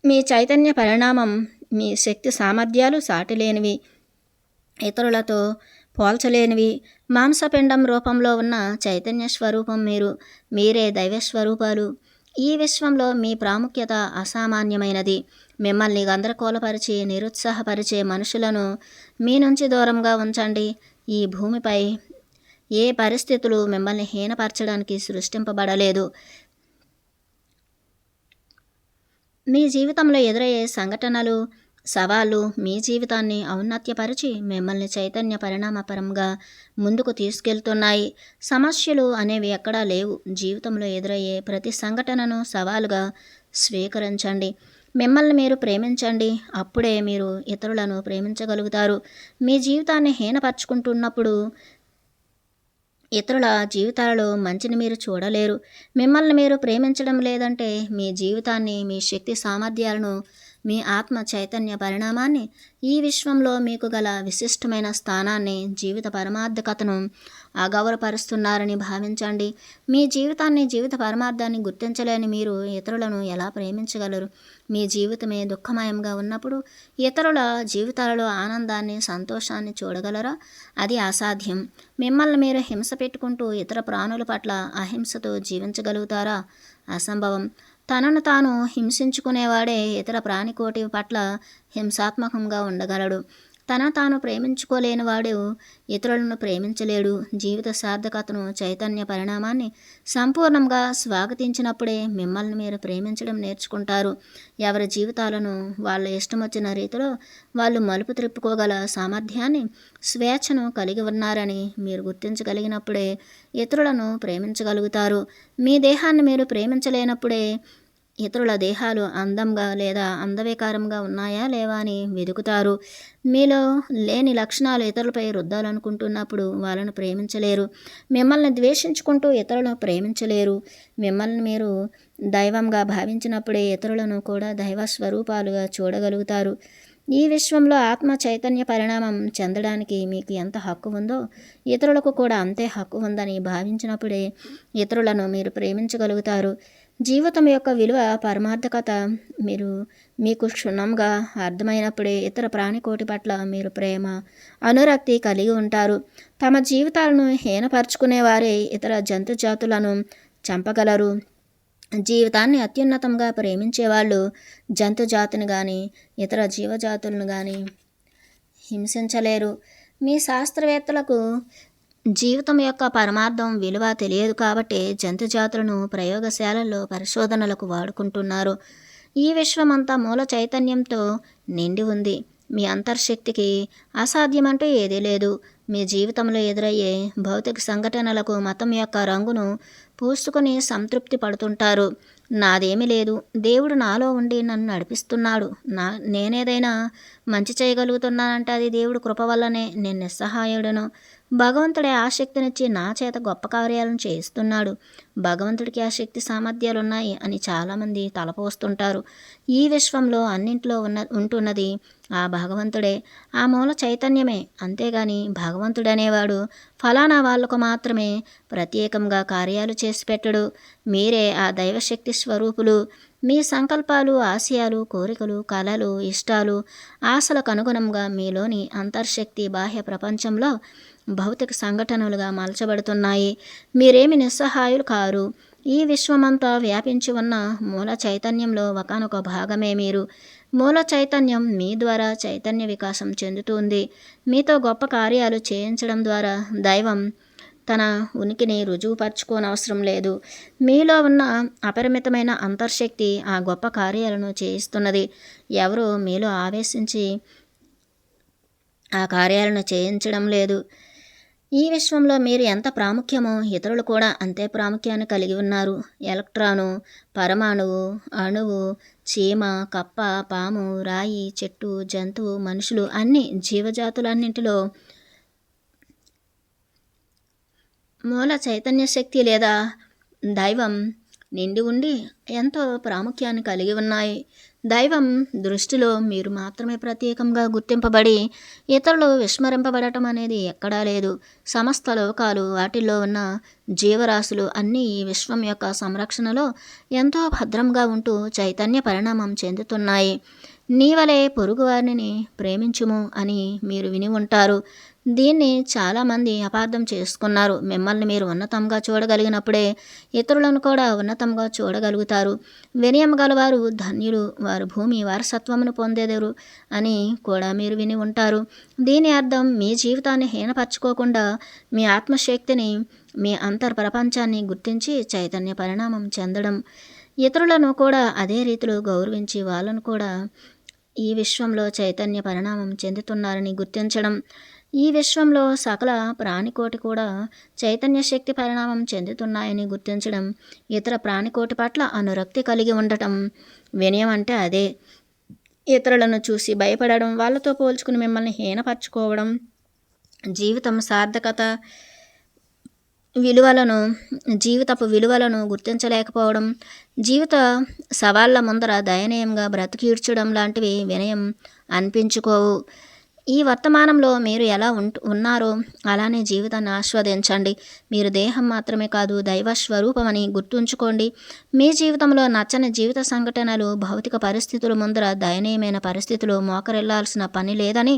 మీ చైతన్య పరిణామం, మీ శక్తి సామర్థ్యాలు సాటిలేనివి, ఇతరులతో పోల్చలేనివి. మాంసపిండం రూపంలో ఉన్న చైతన్య స్వరూపం మీరే దైవస్వరూపాలు. ఈ విశ్వంలో మీ ప్రాముఖ్యత అసామాన్యమైనది. మిమ్మల్ని గందరగోళపరిచి నిరుత్సాహపరిచే మనుషులను మీ నుంచి దూరంగా ఉంచండి. ఈ భూమిపై ఏ పరిస్థితులు మిమ్మల్ని హీనపరచడానికి సృష్టింపబడలేదు. మీ జీవితంలో ఎదురయ్యే సంఘటనలు, సవాళ్ళు మీ జీవితాన్ని ఔన్నత్యపరిచి మిమ్మల్ని చైతన్య పరిణామపరంగా ముందుకు తీసుకెళ్తున్నాయి. సమస్యలు అనేవి ఎక్కడా లేవు. జీవితంలో ఎదురయ్యే ప్రతి సంఘటనను సవాలుగా స్వీకరించండి. మిమ్మల్ని మీరు ప్రేమించండి. అప్పుడే మీరు ఇతరులను ప్రేమించగలుగుతారు. మీ జీవితాన్ని హీనపరుచుకుంటున్నప్పుడు ఇతరుల జీవితాలలో మంచిని మీరు చూడలేరు. మిమ్మల్ని మీరు ప్రేమించడం లేదంటే మీ జీవితాన్ని, మీ శక్తి సామర్థ్యాలను, మీ ఆత్మ చైతన్య పరిణామాన్ని, ఈ విశ్వంలో మీకు గల విశిష్టమైన స్థానాన్ని, జీవిత పరమార్థకతను అగౌరవపరుస్తున్నారని భావించండి. మీ జీవితాన్ని, జీవిత పరమార్థాన్ని గుర్తించలేని మీరు ఇతరులను ఎలా ప్రేమించగలరు? మీ జీవితమే దుఃఖమయంగా ఉన్నప్పుడు ఇతరుల జీవితాలలో ఆనందాన్ని, సంతోషాన్ని చూడగలరా? అది అసాధ్యం. మిమ్మల్ని మీరు హింస పెట్టుకుంటూ ఇతర ప్రాణుల పట్ల అహింసతో జీవించగలుగుతారా? అసంభవం. తనను తాను హింసించుకునేవాడే ఇతర ప్రాణికోటి పట్ల హింసాత్మకంగా ఉండగలడు. తన తాను ప్రేమించుకోలేనివాడు ఇతరులను ప్రేమించలేడు. జీవిత సార్థకతను, చైతన్య పరిణామాన్ని సంపూర్ణంగా స్వాగతించినప్పుడే మిమ్మల్ని మీరు ప్రేమించడం నేర్చుకుంటారు. ఎవరి జీవితాలను వాళ్ళ ఇష్టం వచ్చిన రీతిలో వాళ్ళు మలుపు త్రిప్పుకోగల సామర్థ్యాన్ని, స్వేచ్ఛను కలిగి ఉన్నారని మీరు గుర్తించగలిగినప్పుడే ఇతరులను ప్రేమించగలుగుతారు. మీ దేహాన్ని మీరు ప్రేమించలేనప్పుడే ఇతరుల దేహాలు అందంగా లేదా అందవికారంగా ఉన్నాయా లేవా అని వెతుకుతారు. మీలో లేని లక్షణాలు ఇతరులపై రుద్దాలనుకుంటున్నప్పుడు వాళ్ళను ప్రేమించలేరు. మిమ్మల్ని ద్వేషించుకుంటూ ఇతరులను ప్రేమించలేరు. మిమ్మల్ని మీరు దైవంగా భావించినప్పుడే ఇతరులను కూడా దైవ స్వరూపాలుగా చూడగలుగుతారు. ఈ విశ్వంలో ఆత్మ చైతన్య పరిణామం చెందడానికి మీకు ఎంత హక్కు ఉందో ఇతరులకు కూడా అంతే హక్కు ఉందని భావించినప్పుడే ఇతరులను మీరు ప్రేమించగలుగుతారు. జీవితం యొక్క విలువ, పరమార్థకత మీకు క్షుణ్ణంగా అర్థమైనప్పుడే ఇతర ప్రాణికోటి పట్ల మీరు ప్రేమ, అనురక్తి కలిగి ఉంటారు. తమ జీవితాలను హీనపరుచుకునేవారే ఇతర జంతు జాతులను చంపగలరు. జీవితాన్ని అత్యున్నతంగా ప్రేమించేవాళ్ళు జంతు జాతిని కానీ ఇతర జీవజాతులను కానీ హింసించలేరు. మీ శాస్త్రవేత్తలకు జీవితం యొక్క పరమార్థం విలువ తెలియదు కాబట్టి జంతుజాతులను ప్రయోగశాలల్లో పరిశోధనలకు వాడుకుంటున్నారు. ఈ విశ్వమంతా మూల చైతన్యంతో నిండి ఉంది. మీ అంతర్శక్తికి అసాధ్యమంటూ ఏదీ లేదు. మీ జీవితంలో ఎదురయ్యే భౌతిక సంఘటనలకు మతం యొక్క రంగును పూసుకొని సంతృప్తి పడుతుంటారు. నాదేమీ లేదు, దేవుడు నాలో ఉండి నన్ను నడిపిస్తున్నాడు, నేనేదైనా మంచి చేయగలుగుతున్నానంటే అది దేవుడు కృప వల్లనే. నేను నిస్సహాయుడను. భగవంతుడే ఆ శక్తినిచ్చి నా చేత గొప్ప కార్యాలను చేయిస్తున్నాడు. భగవంతుడికి ఆ శక్తి సామర్థ్యాలు ఉన్నాయి అని చాలామంది తలపోస్తుంటారు. ఈ విశ్వంలో అన్నింట్లో ఉంటున్నది ఆ భగవంతుడే, ఆ మూల చైతన్యమే. అంతేగాని భగవంతుడనేవాడు ఫలానా వాళ్లకు మాత్రమే ప్రత్యేకంగా కార్యాలు చేసి పెట్టడు. మీరే ఆ దైవశక్తి స్వరూపులు. మీ సంకల్పాలు, ఆశయాలు, కోరికలు, కలలు, ఇష్టాలు, ఆశలకు అనుగుణంగా మీలోని అంతర్శక్తి బాహ్య ప్రపంచంలో భౌతిక సంఘటనలుగా మలచబడుతున్నాయి. మీరేమి నిస్సహాయులు కారు. ఈ విశ్వమంతా వ్యాపించి ఉన్న మూల చైతన్యంలో ఒకానొక భాగమే మీరు. మూల చైతన్యం మీ ద్వారా చైతన్య వికాసం చెందుతుంది. మీతో గొప్ప కార్యాలు చేయించడం ద్వారా దైవం తన ఉనికిని రుజువుపరచుకోనవసరం లేదు. మీలో ఉన్న అపరిమితమైన అంతర్శక్తి ఆ గొప్ప కార్యాలను చేయిస్తున్నది. ఎవరో మీలో ఆవేశించి ఆ కార్యాలను చేయించడం లేదు. ఈ విశ్వంలో మీరు ఎంత ప్రాముఖ్యమో ఇతరులు కూడా అంతే ప్రాముఖ్యాన్ని కలిగి ఉన్నారు. ఎలక్ట్రాను, పరమాణువు, అణువు, చీమ, కప్ప, పాము, రాయి, చెట్టు, జంతువు, మనుషులు అన్ని జీవజాతులన్నింటిలో మూల చైతన్య శక్తి లేదా దైవం నిండి ఉండి ఎంతో ప్రాముఖ్యాన్ని కలిగి ఉన్నాయి. దైవం దృష్టిలో మీరు మాత్రమే ప్రత్యేకంగా గుర్తింపబడి ఇతరులు విస్మరింపబడటం అనేది ఎక్కడా లేదు. సమస్త లోకాలు, వాటిల్లో ఉన్న జీవరాశులు అన్నీ ఈ విశ్వం యొక్క సంరక్షణలో ఎంతో భద్రంగా ఉంటూ చైతన్య పరిణామం చెందుతున్నాయి. నీవలే పొరుగువారిని ప్రేమించుము అని మీరు విని ఉంటారు. దీన్ని చాలామంది అపార్థం చేసుకున్నారు. మిమ్మల్ని మీరు ఉన్నతంగా చూడగలిగినప్పుడే ఇతరులను కూడా ఉన్నతంగా చూడగలుగుతారు. వినయం గలవారు ధన్యులు, వారు భూమి వారసత్వమును పొందేదరు అని కూడా మీరు విని ఉంటారు. దీని అర్థం మీ జీవితాన్ని హీనపరచుకోకుండా మీ ఆత్మశక్తిని, మీ అంతర్ప్రపంచాన్ని గుర్తించి చైతన్య పరిణామం చెందడం, ఇతరులను కూడా అదే రీతిలో గౌరవించి వాళ్ళను కూడా ఈ విశ్వంలో చైతన్య పరిణామం చెందుతున్నారని గుర్తించడం, ఈ విశ్వంలో సకల ప్రాణికోటి కూడా చైతన్య శక్తి పరిణామం చెందుతున్నాయని గుర్తించడం, ఇతర ప్రాణికోటి పట్ల అనురక్తి కలిగి ఉండటం వినయం అంటే అదే. ఇతరులను చూసి భయపడడం, వాళ్ళతో పోల్చుకుని మిమ్మల్ని హీనపరచుకోవడం, జీవితం సార్థకత జీవితపు విలువలను గుర్తించలేకపోవడం, జీవిత సవాళ్ళ ముందర దయనీయంగా బ్రతికీడ్చడం లాంటివి వినయం అనిపించుకోవు. ఈ వర్తమానంలో మీరు ఎలా ఉన్నారో అలానే జీవితాన్ని ఆస్వాదించండి. మీరు దేహం మాత్రమే కాదు, దైవ స్వరూపమని గుర్తుంచుకోండి. మీ జీవితంలో నచ్చని జీవిత సంఘటనలు, భౌతిక పరిస్థితుల ముందర దయనీయమైన పరిస్థితులు మోకరిల్లాల్సిన పని లేదని,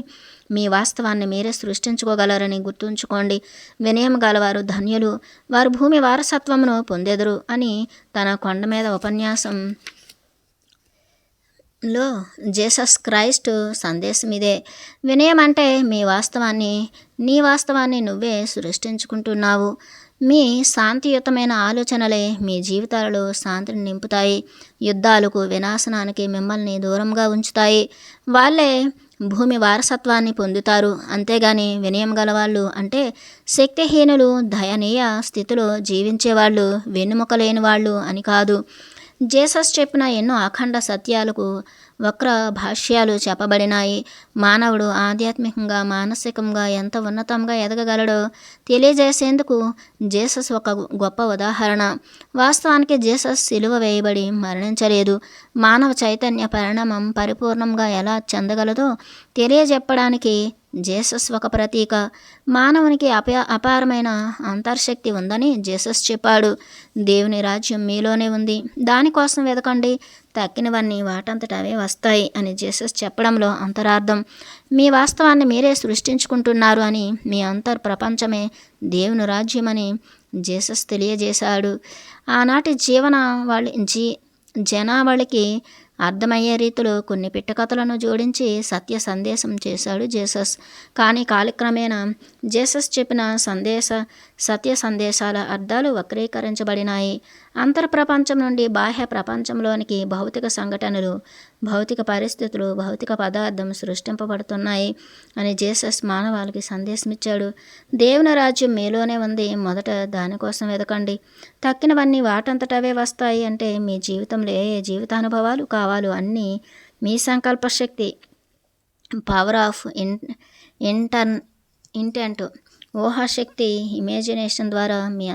మీ వాస్తవాన్ని మీరే సృష్టించుకోగలరని గుర్తుంచుకోండి. వినయం గలవారు ధన్యులు, వారు భూమి వారసత్వమును పొందెదరు అని తన కొండ మీద ఉపన్యాసంలో జీసస్ క్రైస్ట్ సందేశం ఇదే. వినయం అంటే నీ వాస్తవాన్ని నువ్వే సృష్టించుకుంటున్నావు. మీ శాంతియుతమైన ఆలోచనలే మీ జీవితాలలో శాంతిని నింపుతాయి. యుద్ధాలకు, వినాశనానికి మిమ్మల్ని దూరంగా ఉంచుతాయి. వాళ్ళే భూమి వారసత్వాన్ని పొందుతారు. అంతేగాని వినయం గలవాళ్ళు అంటే శక్తిహీనులు, దయనీయ స్థితిలో జీవించేవాళ్ళు, వెన్నుముక లేని వాళ్ళు అని కాదు. జీసస్ చెప్పిన ఎన్నో అఖండ సత్యాలకు వక్ర భాష్యాలు చెప్పబడినాయి. మానవుడు ఆధ్యాత్మికంగా, మానసికంగా ఎంత ఉన్నతంగా ఎదగగలడో తెలియజేసేందుకు జీసస్ ఒక గొప్ప ఉదాహరణ. వాస్తవానికి జీసస్ సిలువ వేయబడి మరణించలేదు. మానవ చైతన్య పరిణామం పరిపూర్ణంగా ఎలా చెందగలదో తెలియజెప్పడానికి జీసస్ ఒక ప్రతీక. మానవునికి అపారమైన అంతర్శక్తి ఉందని జీసస్ చెప్పాడు. దేవుని రాజ్యం మీలోనే ఉంది, దానికోసం వెతకండి, తక్కినవన్నీ వాటంతట అవే వస్తాయి అని జీసస్ చెప్పడంలో అంతరార్థం. మీ వాస్తవాన్ని మీరే సృష్టించుకుంటున్నారు అని, మీ ప్రపంచమే దేవుని రాజ్యమని జీసస్ తెలియజేశాడు. ఆనాటి జనావళికి అర్థమయ్యే రీతిలో కొన్ని పిట్టకథలను జోడించి సత్య సందేశం చేశాడు జీసస్. కానీ కాలక్రమేణా జీసస్ చెప్పిన సత్య సందేశాల అర్థాలు వక్రీకరించబడినాయి. అంతర్ప్రపంచం నుండి బాహ్య ప్రపంచంలోనికి భౌతిక సంఘటనలు, భౌతిక పరిస్థితులు, భౌతిక పదార్థం సృష్టింపబడుతున్నాయి అని జీసస్ మానవాళికి సందేశమిచ్చాడు. దేవుని రాజ్యం మీలోనే ఉంది, మొదట దానికోసం వెతకండి, తక్కినవన్నీ వాటంతటవే వస్తాయి. అంటే మీ జీవితంలో ఏ జీవితానుభవాలు కావాలో అన్నీ మీ సంకల్ప శక్తి, పవర్ ఆఫ్ ఇంటెంట్, ఊహాశక్తి, ఇమేజినేషన్ ద్వారా మీ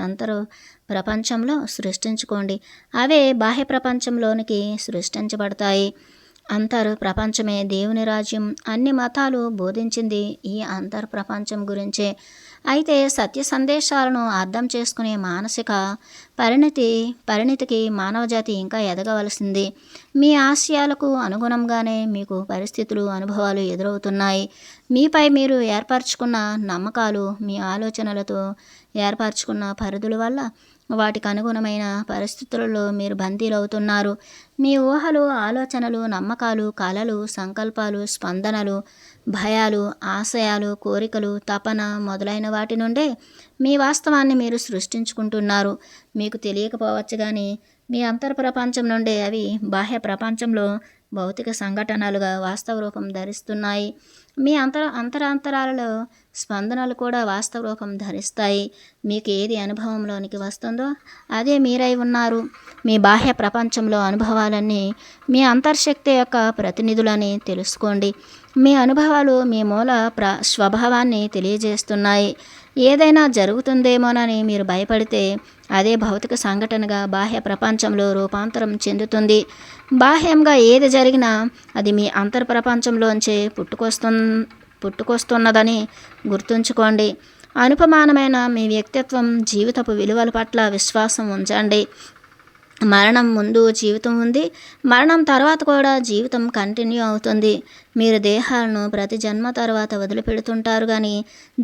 ప్రపంచంలో సృష్టించుకోండి. అవే బాహ్య ప్రపంచంలోనికి సృష్టించబడతాయి. ప్రపంచమే దేవుని రాజ్యం. అన్ని మతాలు బోధించింది ఈ ప్రపంచం గురించే. అయితే సత్య సందేశాలను అర్థం చేసుకునే మానసిక పరిణితికి మానవజాతి ఇంకా ఎదగవలసింది. మీ ఆశయాలకు అనుగుణంగానే మీకు పరిస్థితులు, అనుభవాలు ఎదురవుతున్నాయి. మీపై మీరు ఏర్పరచుకున్న నమ్మకాలు, మీ ఆలోచనలతో ఏర్పరచుకున్న పరిధుల వల్ల వాటికి అనుగుణమైన పరిస్థితులలో మీరు బందీలవుతున్నారు. మీ ఊహలు, ఆలోచనలు, నమ్మకాలు, కలలు, సంకల్పాలు, స్పందనలు, భయాలు, ఆశయాలు, కోరికలు, తపన మొదలైన వాటి నుండే మీ వాస్తవాన్ని మీరు సృష్టించుకుంటున్నారు. మీకు తెలియకపోవచ్చు కానీ మీ అంతర్ప్రపంచం నుండే అవి బాహ్య ప్రపంచంలో భౌతిక సంఘటనలుగా వాస్తవ రూపం ధరిస్తున్నాయి. మీ అంతరాంతరాలలో స్పందనలు కూడా వాస్తవ రూపం ధరిస్తాయి. మీకు ఏది అనుభవంలోనికి వస్తుందో అదే మీరై ఉన్నారు. మీ బాహ్య ప్రపంచంలో అనుభవాలన్నీ మీ అంతర్శక్తి యొక్క ప్రతినిధులని తెలుసుకోండి. మీ అనుభవాలు మీ మూల స్వభావాన్ని తెలియజేస్తున్నాయి. ఏదైనా జరుగుతుందేమోనని మీరు భయపడితే అదే భౌతిక సంఘటనగా బాహ్య ప్రపంచంలో రూపాంతరం చెందుతుంది. బాహ్యంగా ఏది జరిగినా అది మీ అంతర్ప్రపంచంలోంచే పుట్టుకొస్తున్నదని గుర్తుంచుకోండి. అనుపమానమైన మీ వ్యక్తిత్వం, జీవితపు విలువల పట్ల విశ్వాసం ఉంచండి. మరణం ముందు జీవితం ఉంది, మరణం తర్వాత కూడా జీవితం కంటిన్యూ అవుతుంది. మీరు దేహాలను ప్రతి జన్మ తర్వాత వదిలిపెడుతుంటారు కానీ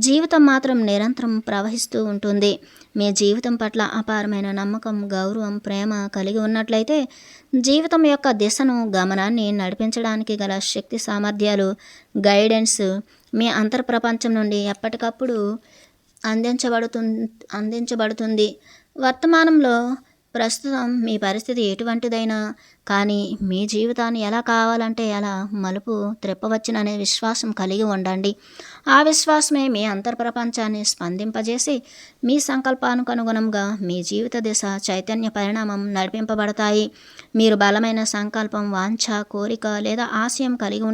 జీవితం మాత్రం నిరంతరం ప్రవహిస్తూ ఉంటుంది. మీ జీవితం పట్ల అపారమైన నమ్మకం, గౌరవం, ప్రేమ కలిగి ఉన్నట్లయితే జీవితం యొక్క దిశను, గమనాన్ని నడిపించడానికి గల శక్తి సామర్థ్యాలు, గైడెన్స్ మీ అంతర్ప్రపంచం నుండి ఎప్పటికప్పుడు అందించబడుతుంది. వర్తమానంలో ప్రస్తుతం మీ పరిస్థితి ఎటువంటిదైనా కానీ మీ జీవితాన్ని ఎలా కావాలంటే ఎలా మలుపు త్రిప్పవచ్చుననే విశ్వాసం కలిగి ఉండండి. ఆ విశ్వాసమే మీ అంతర్ప్రపంచాన్ని స్పందింపజేసి మీ సంకల్పానికి అనుగుణంగా మీ జీవిత దిశ, చైతన్య పరిణామం నడిపింపబడతాయి. మీరు బలమైన సంకల్పం, వాంఛ, కోరిక లేదా ఆశయం కలిగి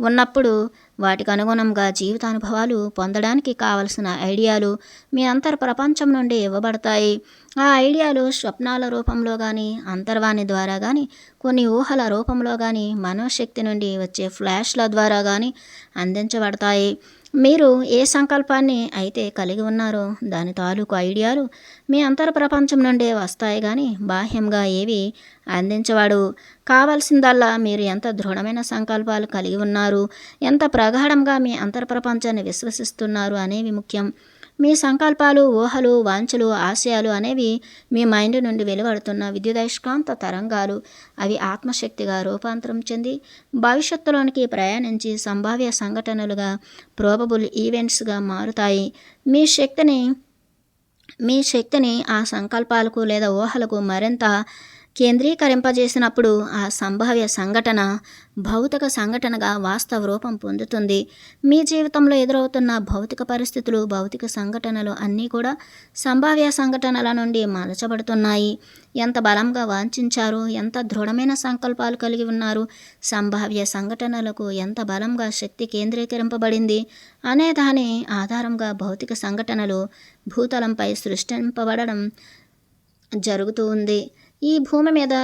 ఉన్నప్పుడు వాటికి అనుగుణంగా జీవితానుభవాలు పొందడానికి కావలసిన ఐడియాలు మీ అంతర్ప్రపంచం నుండి ఇవ్వబడతాయి. ఆ ఐడియాలు స్వప్నాల రూపంలో కానీ, అంతర్వాణి ద్వారా కానీ, కొన్ని ఊహల రూపంలో కానీ, మనోశక్తి నుండి వచ్చే ఫ్లాష్ల ద్వారా కానీ అందించబడతాయి. మీరు ఏ సంకల్పాన్ని అయితే కలిగి ఉన్నారో దాని తాలూకు ఐడియాలు మీ అంతర్ప్రపంచం నుండే వస్తాయి కానీ బాహ్యంగా ఏవి అందించవాడు. కావాల్సిందల్లా మీరు ఎంత దృఢమైన సంకల్పాలు కలిగి ఉన్నారు, ఎంత ప్రగాఢంగా మీ అంతర్ప్రపంచాన్ని విశ్వసిస్తున్నారు అనేవి ముఖ్యం. మీ సంకల్పాలు, ఊహలు, వాంఛలు, ఆశయాలు అనేవి మీ మైండ్ నుండి వెలువడుతున్న విద్యుదయస్కాంత తరంగాలు. అవి ఆత్మశక్తిగా రూపాంతరం చెంది భవిష్యత్తులోనికి ప్రయాణించి సంభావ్య సంఘటనలుగా, ప్రోబబుల్ ఈవెంట్స్గా మారుతాయి. మీ శక్తిని ఆ సంకల్పాలకు లేదా ఊహలకు మరింత కేంద్రీకరింపజేసినప్పుడు ఆ సంభావ్య సంఘటన భౌతిక సంఘటనగా వాస్తవ రూపం పొందుతుంది. మీ జీవితంలో ఎదురవుతున్న భౌతిక పరిస్థితులు, భౌతిక సంఘటనలు అన్నీ కూడా సంభావ్య సంఘటనల నుండి మలచబడుతున్నాయి. ఎంత బలంగా వాంఛించారు, ఎంత దృఢమైన సంకల్పాలు కలిగి ఉన్నారు, సంభావ్య సంఘటనలకు ఎంత బలంగా శక్తి కేంద్రీకరింపబడింది అనే దాని ఆధారంగా భౌతిక సంఘటనలు భూతలంపై సృష్టింపబడడం జరుగుతూ ఉంది. ఈ భూమి మీద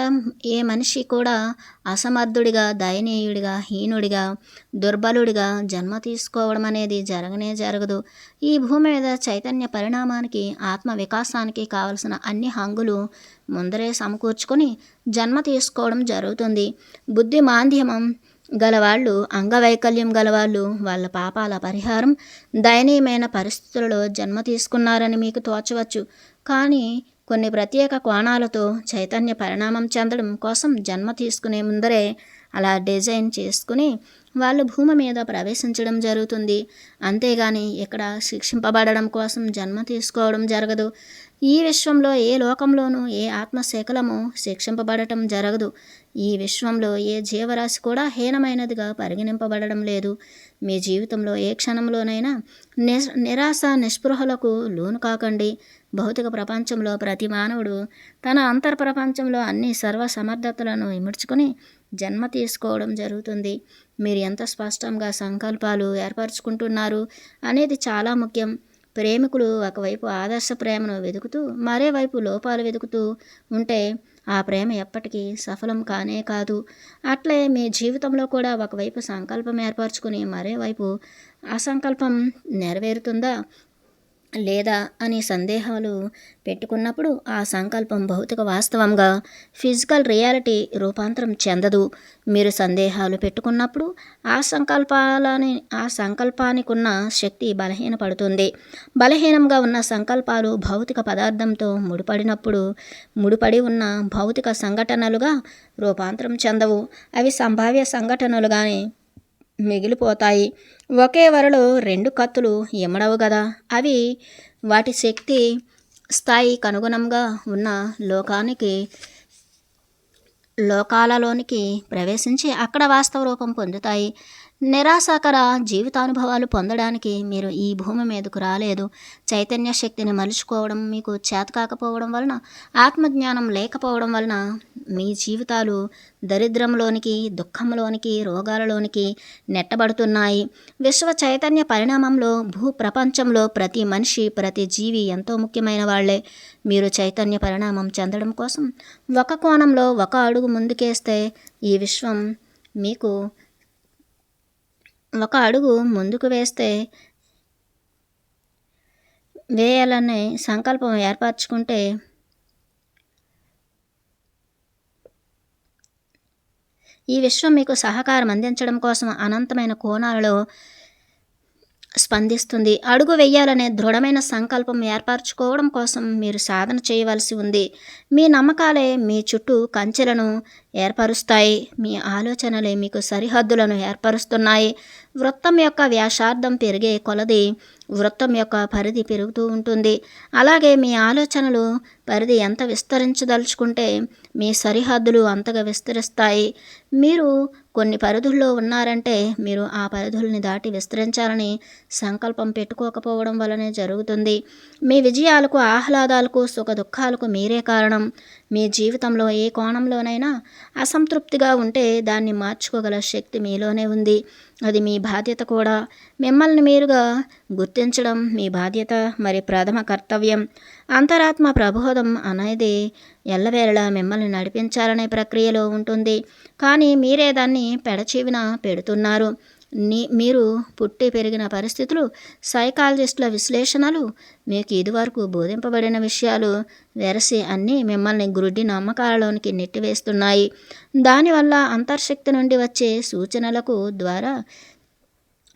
ఏ మనిషి కూడా అసమర్థుడిగా, దయనీయుడిగా, హీనుడిగా, దుర్బలుడిగా జన్మ తీసుకోవడం అనేది జరగదు. ఈ భూమి మీద చైతన్య పరిణామానికి, ఆత్మ వికాసానికి కావలసిన అన్ని హంగులు ముందరే సమకూర్చుకొని జన్మ తీసుకోవడం జరుగుతుంది. బుద్ధి మాంద్యమం గలవాళ్ళు, అంగవైకల్యం గలవాళ్ళు వాళ్ళ పాపాల పరిహారం దయనీయమైన పరిస్థితులలో జన్మ తీసుకున్నారని మీకు తోచవచ్చు. కానీ కొన్ని ప్రత్యేక కోణాలతో చైతన్య పరిణామం చెందడం కోసం జన్మ తీసుకునే ముందరే అలా డిజైన్ చేసుకుని వాళ్ళు భూమి మీద ప్రవేశించడం జరుగుతుంది. అంతేగాని ఇక్కడ శిక్షింపబడడం కోసం జన్మ తీసుకోవడం జరగదు. ఈ విశ్వంలో ఏ లోకంలోనూ ఏ ఆత్మశకలము శిక్షింపబడటం జరగదు. ఈ విశ్వంలో ఏ జీవరాశి కూడా హీనమైనదిగా పరిగణింపబడడం లేదు. మీ జీవితంలో ఏ క్షణంలోనైనా నిరాశ, నిస్పృహలకు లోను కాకండి. భౌతిక ప్రపంచంలో ప్రతి మానవుడు తన అంతర్ప్రపంచంలో అన్ని సర్వసమర్థతలను ఇముడ్చుకొని జన్మ తీసుకోవడం జరుగుతుంది. మీరు ఎంత స్పష్టంగా సంకల్పాలు ఏర్పరచుకుంటున్నారు అనేది చాలా ముఖ్యం. ప్రేమికులు ఒకవైపు ఆదర్శ ప్రేమను వెతుకుతూ మరోవైపు లోపాలు వెతుకుతూ ఉంటే ఆ ప్రేమ ఎప్పటికీ సఫలం కానే కాదు. అట్లే మీ జీవితంలో కూడా ఒకవైపు సంకల్పం ఏర్పరచుకుని మరోవైపు అసంకల్పం నెరవేరుతుందా? లేదా అని సందేహాలు పెట్టుకున్నప్పుడు ఆ సంకల్పం భౌతిక వాస్తవంగా ఫిజికల్ రియాలిటీ రూపాంతరం చెందదు. మీరు సందేహాలు పెట్టుకున్నప్పుడు ఆ సంకల్పానికి ఉన్న శక్తి బలహీనపడుతుంది. బలహీనంగా ఉన్న సంకల్పాలు భౌతిక పదార్థంతో ముడిపడి ఉన్న భౌతిక సంఘటనలుగా రూపాంతరం చెందవు. అవి సంభావ్య సంఘటనలుగానే మిగిలిపోతాయి. ఒకే వరలో రెండు కత్తులు ఎమడవు గదా. అవి వాటి శక్తి స్థాయికి అనుగుణంగా ఉన్న లోకాలలోనికి ప్రవేశించి అక్కడ వాస్తవ రూపం పొందుతాయి. నిరాశకర జీవితానుభవాలు పొందడానికి మీరు ఈ భూమి మీదకు రాలేదు. చైతన్య శక్తిని మలుచుకోవడం మీకు చేతకాకపోవడం వలన, ఆత్మజ్ఞానం లేకపోవడం వలన మీ జీవితాలు దరిద్రంలోనికి, దుఃఖంలోనికి, రోగాలలోనికి నెట్టబడుతున్నాయి. విశ్వ చైతన్య పరిణామంలో భూప్రపంచంలో ప్రతి మనిషి, ప్రతి జీవి ఎంతో ముఖ్యమైన వాళ్లే. మీరు చైతన్య పరిణామం చెందడం కోసం ఒక కోణంలో ఒక అడుగు ముందుకేస్తే ఈ విశ్వం మీకు ఒక అడుగు ముందుకు వేయాలనే సంకల్పం ఏర్పరచుకుంటే ఈ విశ్వం మీకు సహకారం అందించడం కోసం అనంతమైన కోణాలలో స్పందిస్తుంది. అడుగు వెయ్యాలనే దృఢమైన సంకల్పం ఏర్పరచుకోవడం కోసం మీరు సాధన చేయవలసి ఉంది. మీ నమ్మకాలే మీ చుట్టూ కంచెలను ఏర్పరుస్తాయి. మీ ఆలోచనలే మీకు సరిహద్దులను ఏర్పరుస్తున్నాయి. వృత్తం యొక్క వ్యాసార్థం పెరిగే కొలది వృత్తం యొక్క పరిధి పెరుగుతూ ఉంటుంది. అలాగే మీ ఆలోచనలు పరిధి ఎంత విస్తరించదలుచుకుంటే మీ సరిహద్దులు అంతగా విస్తరిస్తాయి. మీరు కొన్ని పరిధుల్లో ఉన్నారంటే మీరు ఆ పరిధుల్ని దాటి విస్తరించాలని సంకల్పం పెట్టుకోకపోవడం వలనే జరుగుతుంది. మీ విజయాలకు, ఆహ్లాదాలకు, సుఖ దుఃఖాలకు మీరే కారణం. మీ జీవితంలో ఏ కోణంలోనైనా అసంతృప్తిగా ఉంటే దాన్ని మార్చుకోగల శక్తి మీలోనే ఉంది. అది మీ బాధ్యత కూడా. మిమ్మల్ని మీరుగా గుర్తించడం మీ బాధ్యత, మరి ప్రథమ కర్తవ్యం. అంతరాత్మ ప్రబోధం అనేది ఎల్లవేళలా మిమ్మల్ని నడిపించాలనే ప్రక్రియలో ఉంటుంది. కానీ మీరే దాన్ని పెడచెవిన పెడుతున్నారు. మీరు పుట్టి పెరిగిన పరిస్థితులు, సైకాలజిస్టుల విశ్లేషణలు, మీకు ఇదివరకు బోధింపబడిన విషయాలు వెరసి అన్నీ మిమ్మల్ని గుడ్డి నమ్మకాలలోనికి నెట్టివేస్తున్నాయి. దానివల్ల అంతర్శక్తి నుండి వచ్చే సూచనలకు ద్వారా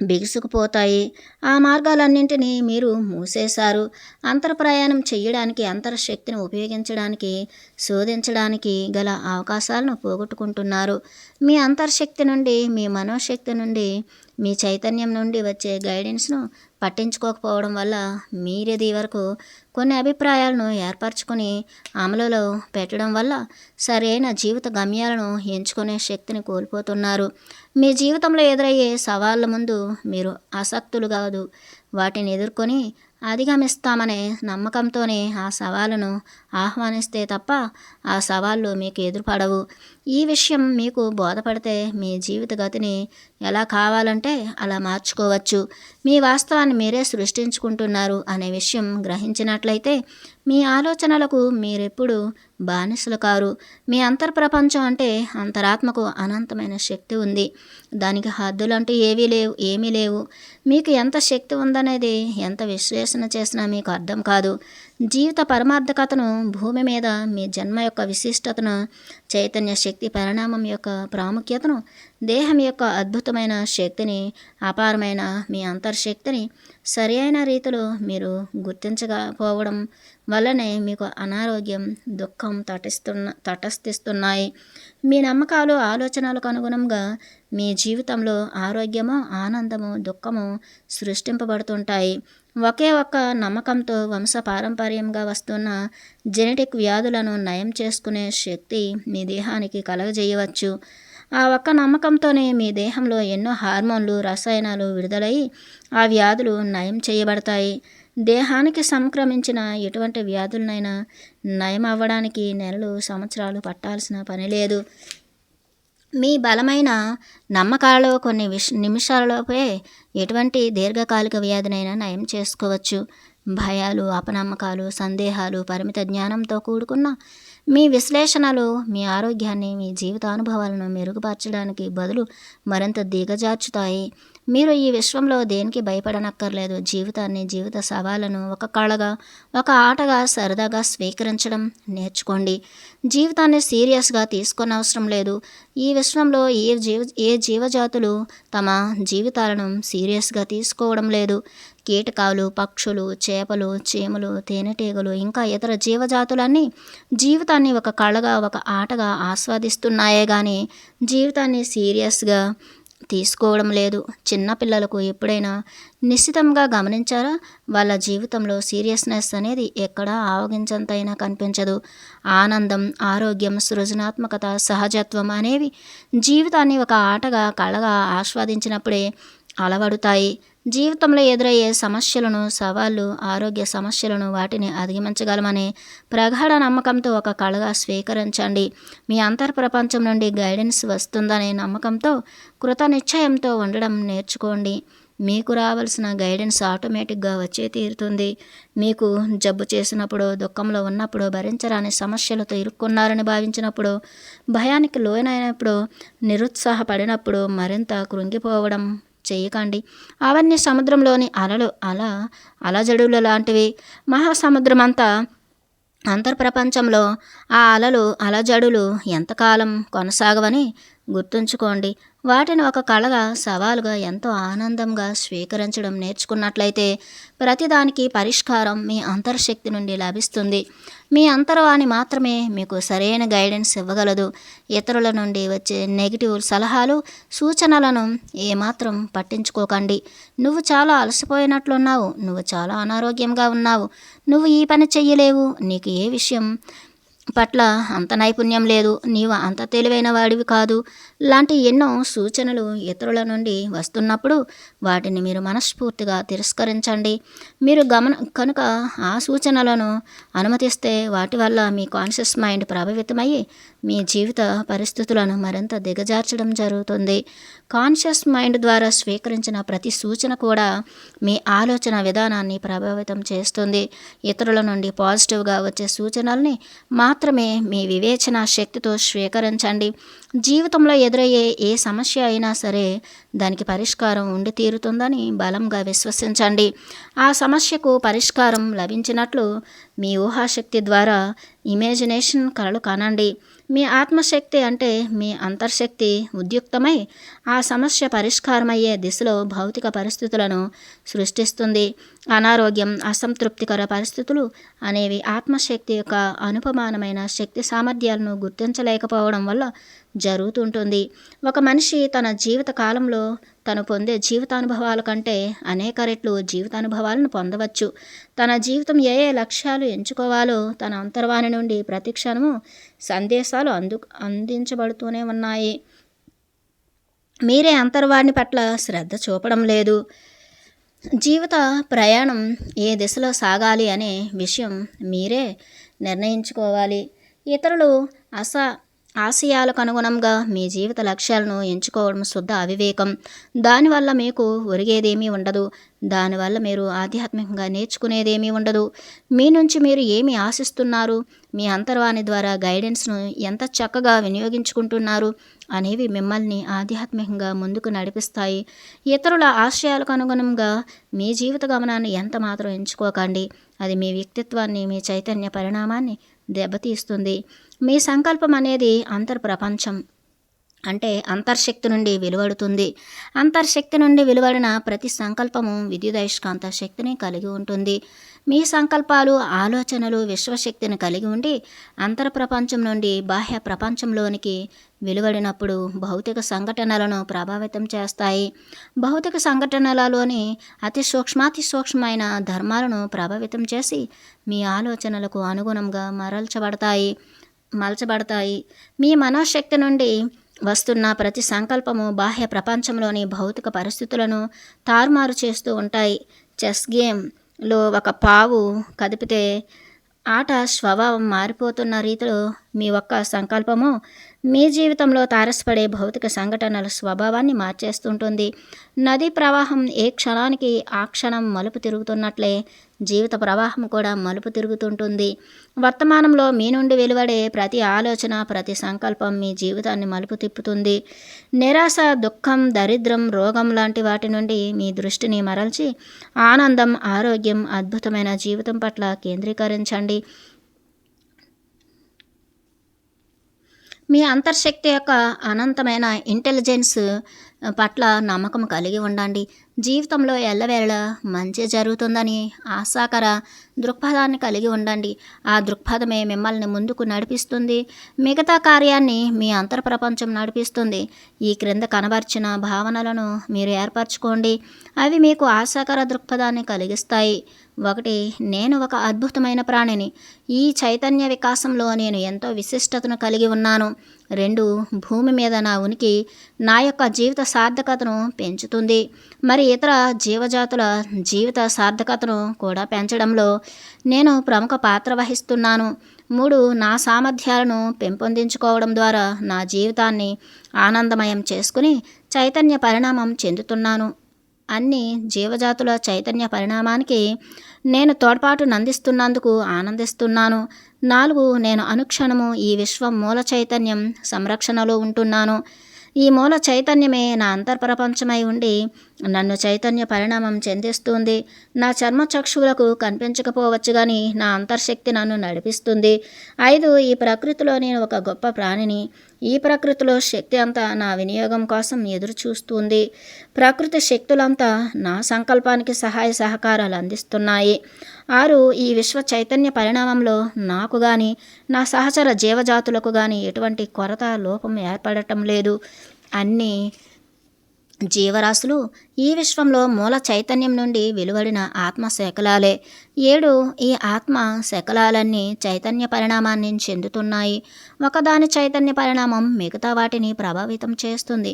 బిగుసుకుపోతాయి. ఆ మార్గాలన్నింటినీ మీరు మూసేశారు. అంతర్ప్రయాణం చెయ్యడానికి, అంతర్శక్తిని ఉపయోగించడానికి, శోధించడానికి గల అవకాశాలను పోగొట్టుకుంటున్నారు. మీ అంతర్శక్తి నుండి, మీ మనోశక్తి నుండి, మీ చైతన్యం నుండి వచ్చే గైడెన్స్ను పట్టించుకోకపోవడం వల్ల మీరేది వరకు కొన్ని అభిప్రాయాలను ఏర్పరచుకొని అమలులో పెట్టడం వల్ల సరైన జీవిత గమ్యాలను ఎంచుకునే శక్తిని కోల్పోతున్నారు. మీ జీవితంలో ఎదురయ్యే సవాళ్ళ ముందు మీరు ఆసక్తులు కాదు, వాటిని ఎదుర్కొని అధిగమిస్తామనే నమ్మకంతోనే ఆ సవాలును ఆహ్వానిస్తే తప్ప ఆ సవాళ్ళు మీకు ఎదురుపడవు. ఈ విషయం మీకు బోధపడితే మీ జీవిత గతిని ఎలా కావాలంటే అలా మార్చుకోవచ్చు. మీ వాస్తవాన్ని మీరే సృష్టించుకుంటున్నారు అనే విషయం గ్రహించినట్లయితే మీ ఆలోచనలకు మీరెప్పుడు బానిసలు కారు. మీ అంతర్ప్రపంచం అంటే అంతరాత్మకు అనంతమైన శక్తి ఉంది. దానికి హద్దులంటూ ఏమీ లేవు. మీకు ఎంత శక్తి ఉందనేది ఎంత విశ్లేషణ చేసినా మీకు అర్థం కాదు. జీవిత పరమార్థకతను, భూమి మీద మీ జన్మ యొక్క విశిష్టతను, చైతన్య శక్తి పరిణామం యొక్క ప్రాముఖ్యతను, దేహం యొక్క అద్భుతమైన శక్తిని, అపారమైన మీ అంతర్శక్తిని సరి అయిన రీతిలో మీరు గుర్తించకపోవడం వల్లనే మీకు అనారోగ్యం, దుఃఖం తటస్థిస్తున్నాయి. మీ నమ్మకాలు, ఆలోచనలకు అనుగుణంగా మీ జీవితంలో ఆరోగ్యము, ఆనందము, దుఃఖము సృష్టింపబడుతుంటాయి. ఒకే ఒక్క నమ్మకంతో వంశపారంపర్యంగా వస్తున్న జెనెటిక్ వ్యాధులను నయం చేసుకునే శక్తి మీ దేహానికి కలగజేయవచ్చు. ఆ ఒక్క నమ్మకంతోనే మీ దేహంలో ఎన్నో హార్మోన్లు, రసాయనాలు విడుదలై ఆ వ్యాధులు నయం చేయబడతాయి. దేహానికి సంక్రమించిన ఎటువంటి వ్యాధులనైనా నయం అవ్వడానికి నెలలు, సంవత్సరాలు పట్టాల్సిన పని లేదు. మీ బలమైన నమ్మకాలలో కొన్ని నిమిషాలలోపే ఎటువంటి దీర్ఘకాలిక వ్యాధినైనా నయం చేసుకోవచ్చు. భయాలు, అపనమ్మకాలు, సందేహాలు, పరిమిత జ్ఞానంతో కూడుకున్న మీ విశ్లేషణలు మీ ఆరోగ్యాన్ని, మీ జీవితానుభవాలను మెరుగుపరచడానికి బదులు మరింత దిగజార్చుతాయి. మీరు ఈ విశ్వంలో దేనికి భయపడనక్కర్లేదు. జీవితాన్ని, జీవిత సవాళ్లను ఒక కళగా, ఒక ఆటగా సరదాగా స్వీకరించడం నేర్చుకోండి. జీవితాన్ని సీరియస్గా తీసుకోనవసరం లేదు. ఈ విశ్వంలో ఏ జీవజాతులు తమ జీవితాలను సీరియస్గా తీసుకోవడం లేదు. కీటకాలు, పక్షులు, చేపలు, చీమలు, తేనెటీగలు ఇంకా ఇతర జీవజాతులన్నీ జీవితాన్ని ఒక కళగా, ఒక ఆటగా ఆస్వాదిస్తున్నాయే కానీ జీవితాన్ని సీరియస్గా తీసుకోవడం లేదు. చిన్నపిల్లలకు ఎప్పుడైనా నిశ్చితంగా గమనించారా? వాళ్ళ జీవితంలో సీరియస్నెస్ అనేది ఎక్కడా ఆవగించంతైనా కనిపించదు. ఆనందం, ఆరోగ్యం, సృజనాత్మకత, సహజత్వం అనేవి జీవితాన్ని ఒక ఆటగా, కళగా ఆస్వాదించినప్పుడే అలవడుతాయి. జీవితంలో ఎదురయ్యే సమస్యలను, సవాళ్ళు, ఆరోగ్య సమస్యలను వాటిని అధిగమించగలమనే ప్రగాఢ నమ్మకంతో ఒక కళగా స్వీకరించండి. మీ అంతర్ప్రపంచం నుండి గైడెన్స్ వస్తుందనే నమ్మకంతో, కృత నిశ్చయంతో ఉండడం నేర్చుకోండి. మీకు రావాల్సిన గైడెన్స్ ఆటోమేటిక్గా వచ్చే తీరుతుంది. మీకు జబ్బు చేసినప్పుడు, దుఃఖంలో ఉన్నప్పుడు, భరించరాని సమస్యలతో ఇరుక్కున్నారని భావించినప్పుడు, భయానికి లోనైనప్పుడు, నిరుత్సాహపడినప్పుడు మరింత కృంగిపోవడం చేయకండి. అవన్నీ సముద్రంలోని అలజడుల లాంటివి. మహాసముద్రం అంతా అంతర్ప్రపంచంలో ఆ అలజడులు ఎంతకాలం కొనసాగవని గుర్తుంచుకోండి. వాటిని ఒక కళగా, సవాలుగా, ఎంతో ఆనందంగా స్వీకరించడం నేర్చుకున్నట్లయితే ప్రతిదానికి పరిష్కారం మీ అంతర్శక్తి నుండి లభిస్తుంది. మీ అంతర్వాణి మాత్రమే మీకు సరైన గైడెన్స్ ఇవ్వగలదు. ఇతరుల నుండి వచ్చే నెగిటివ్ సలహాలు, సూచనలను ఏమాత్రం పట్టించుకోకండి. నువ్వు చాలా అలసిపోయినట్లున్నావు, నువ్వు చాలా అనారోగ్యంగా ఉన్నావు, నువ్వు ఈ పని చెయ్యలేవు, నీకు ఏ విషయం పట్ల అంత నైపుణ్యం లేదు, నీవు అంత తెలివైన వాడివి కాదు లాంటి ఎన్నో సూచనలు ఇతరుల నుండి వస్తున్నప్పుడు వాటిని మీరు మనస్ఫూర్తిగా తిరస్కరించండి. మీరు కనుక ఆ సూచనలను అనుమతిస్తే వాటి వల్ల మీ కాన్షియస్ మైండ్ ప్రభావితమయ్యి మీ జీవిత పరిస్థితులను మరింత దిగజార్చడం జరుగుతుంది. కాన్షియస్ మైండ్ ద్వారా స్వీకరించిన ప్రతి సూచన కూడా మీ ఆలోచన విధానాన్ని ప్రభావితం చేస్తుంది. ఇతరుల నుండి పాజిటివ్గా వచ్చే సూచనల్ని మాత్రమే మీ వివేచన శక్తితో స్వీకరించండి. జీవితంలో ఎదురయ్యే ఏ సమస్య అయినా సరే దానికి పరిష్కారం ఉండి తీరుతుందని బలంగా విశ్వసించండి. ఆ సమస్యకు పరిష్కారం లభించినట్లు మీ ఊహాశక్తి ద్వారా ఇమేజినేషన్ కలలు కనండి. మీ ఆత్మశక్తి అంటే మీ అంతర్శక్తి ఉద్యుక్తమై ఆ సమస్య పరిష్కారమయ్యే దిశలో భౌతిక పరిస్థితులను సృష్టిస్తుంది. అనారోగ్యం, అసంతృప్తికర పరిస్థితులు అనేవి ఆత్మశక్తి యొక్క అనుపమానమైన శక్తి సామర్థ్యాలను గుర్తించలేకపోవడం వల్ల జరుగుతుంటుంది. ఒక మనిషి తన జీవిత కాలంలో తను పొందే జీవితానుభవాల కంటే అనేక రెట్లు జీవితానుభవాలను పొందవచ్చు. తన జీవితం ఏ లక్ష్యాలు ఎంచుకోవాలో తన అంతర్వాణి నుండి ప్రతి క్షణము సందేశాలు అందించబడుతూనే ఉన్నాయి. మీరే అంతర్వాణి పట్ల శ్రద్ధ చూపడం లేదు. జీవిత ప్రయాణం ఏ దిశలో సాగాలి అనే విషయం మీరే నిర్ణయించుకోవాలి. ఇతరులు ఆశయాలకు అనుగుణంగా మీ జీవిత లక్ష్యాలను ఎంచుకోవడం శుద్ధ అవివేకం. దానివల్ల మీకు ఒరిగేదేమీ ఉండదు. దానివల్ల మీరు ఆధ్యాత్మికంగా నేర్చుకునేదేమీ ఉండదు. మీ నుంచి మీరు ఏమి ఆశిస్తున్నారు, మీ అంతర్వాణి ద్వారా గైడెన్స్ను ఎంత చక్కగా వినియోగించుకుంటున్నారు అనేవి మిమ్మల్ని ఆధ్యాత్మికంగా ముందుకు నడిపిస్తాయి. ఇతరుల ఆశయాలకు అనుగుణంగా మీ జీవిత గమనాన్ని ఎంత మాత్రం ఎంచుకోకండి. అది మీ వ్యక్తిత్వాన్ని, మీ చైతన్య పరిణామాన్ని దెబ్బతీస్తుంది. మీ సంకల్పం అనేది అంతర్ప్రపంచం అంటే అంతర్శక్తి నుండి వెలువడుతుంది. అంతర్శక్తి నుండి వెలువడిన ప్రతి సంకల్పము విద్యుదయస్కాంత శక్తిని కలిగి ఉంటుంది. మీ సంకల్పాలు, ఆలోచనలు విశ్వశక్తిని కలిగి ఉండి అంతర్ప్రపంచం నుండి బాహ్య ప్రపంచంలోనికి వెలువడినప్పుడు భౌతిక సంఘటనలను ప్రభావితం చేస్తాయి. భౌతిక సంఘటనలలోని అతి సూక్ష్మమైన ధర్మాలను ప్రభావితం చేసి మీ ఆలోచనలకు అనుగుణంగా మలచబడతాయి. మీ మనోశక్తి నుండి వస్తున్న ప్రతి సంకల్పము బాహ్య ప్రపంచంలోని భౌతిక పరిస్థితులను తారుమారు చేస్తూ ఉంటాయి. చెస్ గేమ్లో ఒక పావు కదిపితే ఆట స్వభావం మారిపోతున్న రీతిలో మీ ఒక్క సంకల్పము మీ జీవితంలో తారసపడే భౌతిక సంఘటనల స్వభావాన్ని మార్చేస్తుంటుంది. నదీ ప్రవాహం ఏ క్షణానికి ఆ క్షణం మలుపు తిరుగుతున్నట్లే జీవిత ప్రవాహం కూడా మలుపు తిరుగుతుంటుంది. వర్తమానంలో మీ నుండి వెలువడే ప్రతి ఆలోచన, ప్రతి సంకల్పం మీ జీవితాన్ని మలుపు తిప్పుతుంది. నిరాశ, దుఃఖం, దరిద్రం, రోగం లాంటి వాటి నుండి మీ దృష్టిని మరల్చి ఆనందం, ఆరోగ్యం, అద్భుతమైన జీవితం పట్ల కేంద్రీకరించండి. మీ అంతర్శక్తి యొక్క అనంతమైన ఇంటెలిజెన్స్ పట్ల నమ్మకం కలిగి ఉండండి. జీవితంలో ఎల్లవేళలా మంచి జరుగుతుందని ఆశాకర దృక్పథాన్ని కలిగి ఉండండి. ఆ దృక్పథమే మిమ్మల్ని ముందుకు నడిపిస్తుంది. మిగతా కార్యాన్ని మీ అంతర్ప్రపంచం నడిపిస్తుంది. ఈ క్రింద కనబర్చిన భావనలను మీరు ఏర్పరచుకోండి. అవి మీకు ఆశాకర దృక్పథాన్ని కలిగిస్తాయి. 1. నేను ఒక అద్భుతమైన ప్రాణిని. ఈ చైతన్య వికాసంలో నేను ఎంతో విశిష్టతను కలిగి ఉన్నాను. 2. భూమి మీద నా ఉనికి నా యొక్క జీవిత సార్థకతను పెంచుతుంది. మరి ఇతర జీవజాతుల జీవిత సార్థకతను కూడా పెంచడంలో నేను ప్రముఖ పాత్ర వహిస్తున్నాను. 3. నా సామర్థ్యాలను పెంపొందించుకోవడం ద్వారా నా జీవితాన్ని ఆనందమయం చేసుకుని చైతన్య పరిణామం చెందుతున్నాను. అన్ని జీవజాతుల చైతన్య పరిణామానికి నేను తోడ్పాటునందిస్తున్నందుకు ఆనందిస్తున్నాను. 4. నేను అనుక్షణము ఈ విశ్వం మూల చైతన్యం సంరక్షణలో ఉంటున్నాను. ఈ మూల చైతన్యమే నా అంతర్ప్రపంచమై ఉండి నన్ను చైతన్య పరిణామం చెందిస్తుంది. నా చర్మచక్షువులకు కనిపించకపోవచ్చు కానీ నా అంతర్శక్తి నన్ను నడిపిస్తుంది. 5. ఈ ప్రకృతిలో నేను ఒక గొప్ప ప్రాణిని. ఈ ప్రకృతిలో శక్తి అంతా నా వినియోగం కోసం ఎదురు చూస్తుంది. ప్రకృతి శక్తులంతా నా సంకల్పానికి సహాయ సహకారాలు అందిస్తున్నాయి. 6. ఈ విశ్వ చైతన్య పరిణామంలో నాకు కానీ నా సహచర జీవజాతులకు కానీ ఎటువంటి కొరత, లోపం ఏర్పడటం లేదు. అన్ని జీవరాశులు ఈ విశ్వంలో మూల చైతన్యం నుండి వెలువడిన ఆత్మ శకలాలే. 7. ఈ ఆత్మ శకలాలన్నీ చైతన్య పరిణామాన్ని చెందుతున్నాయి. ఒకదాని చైతన్య పరిణామం మిగతా వాటిని ప్రభావితం చేస్తుంది.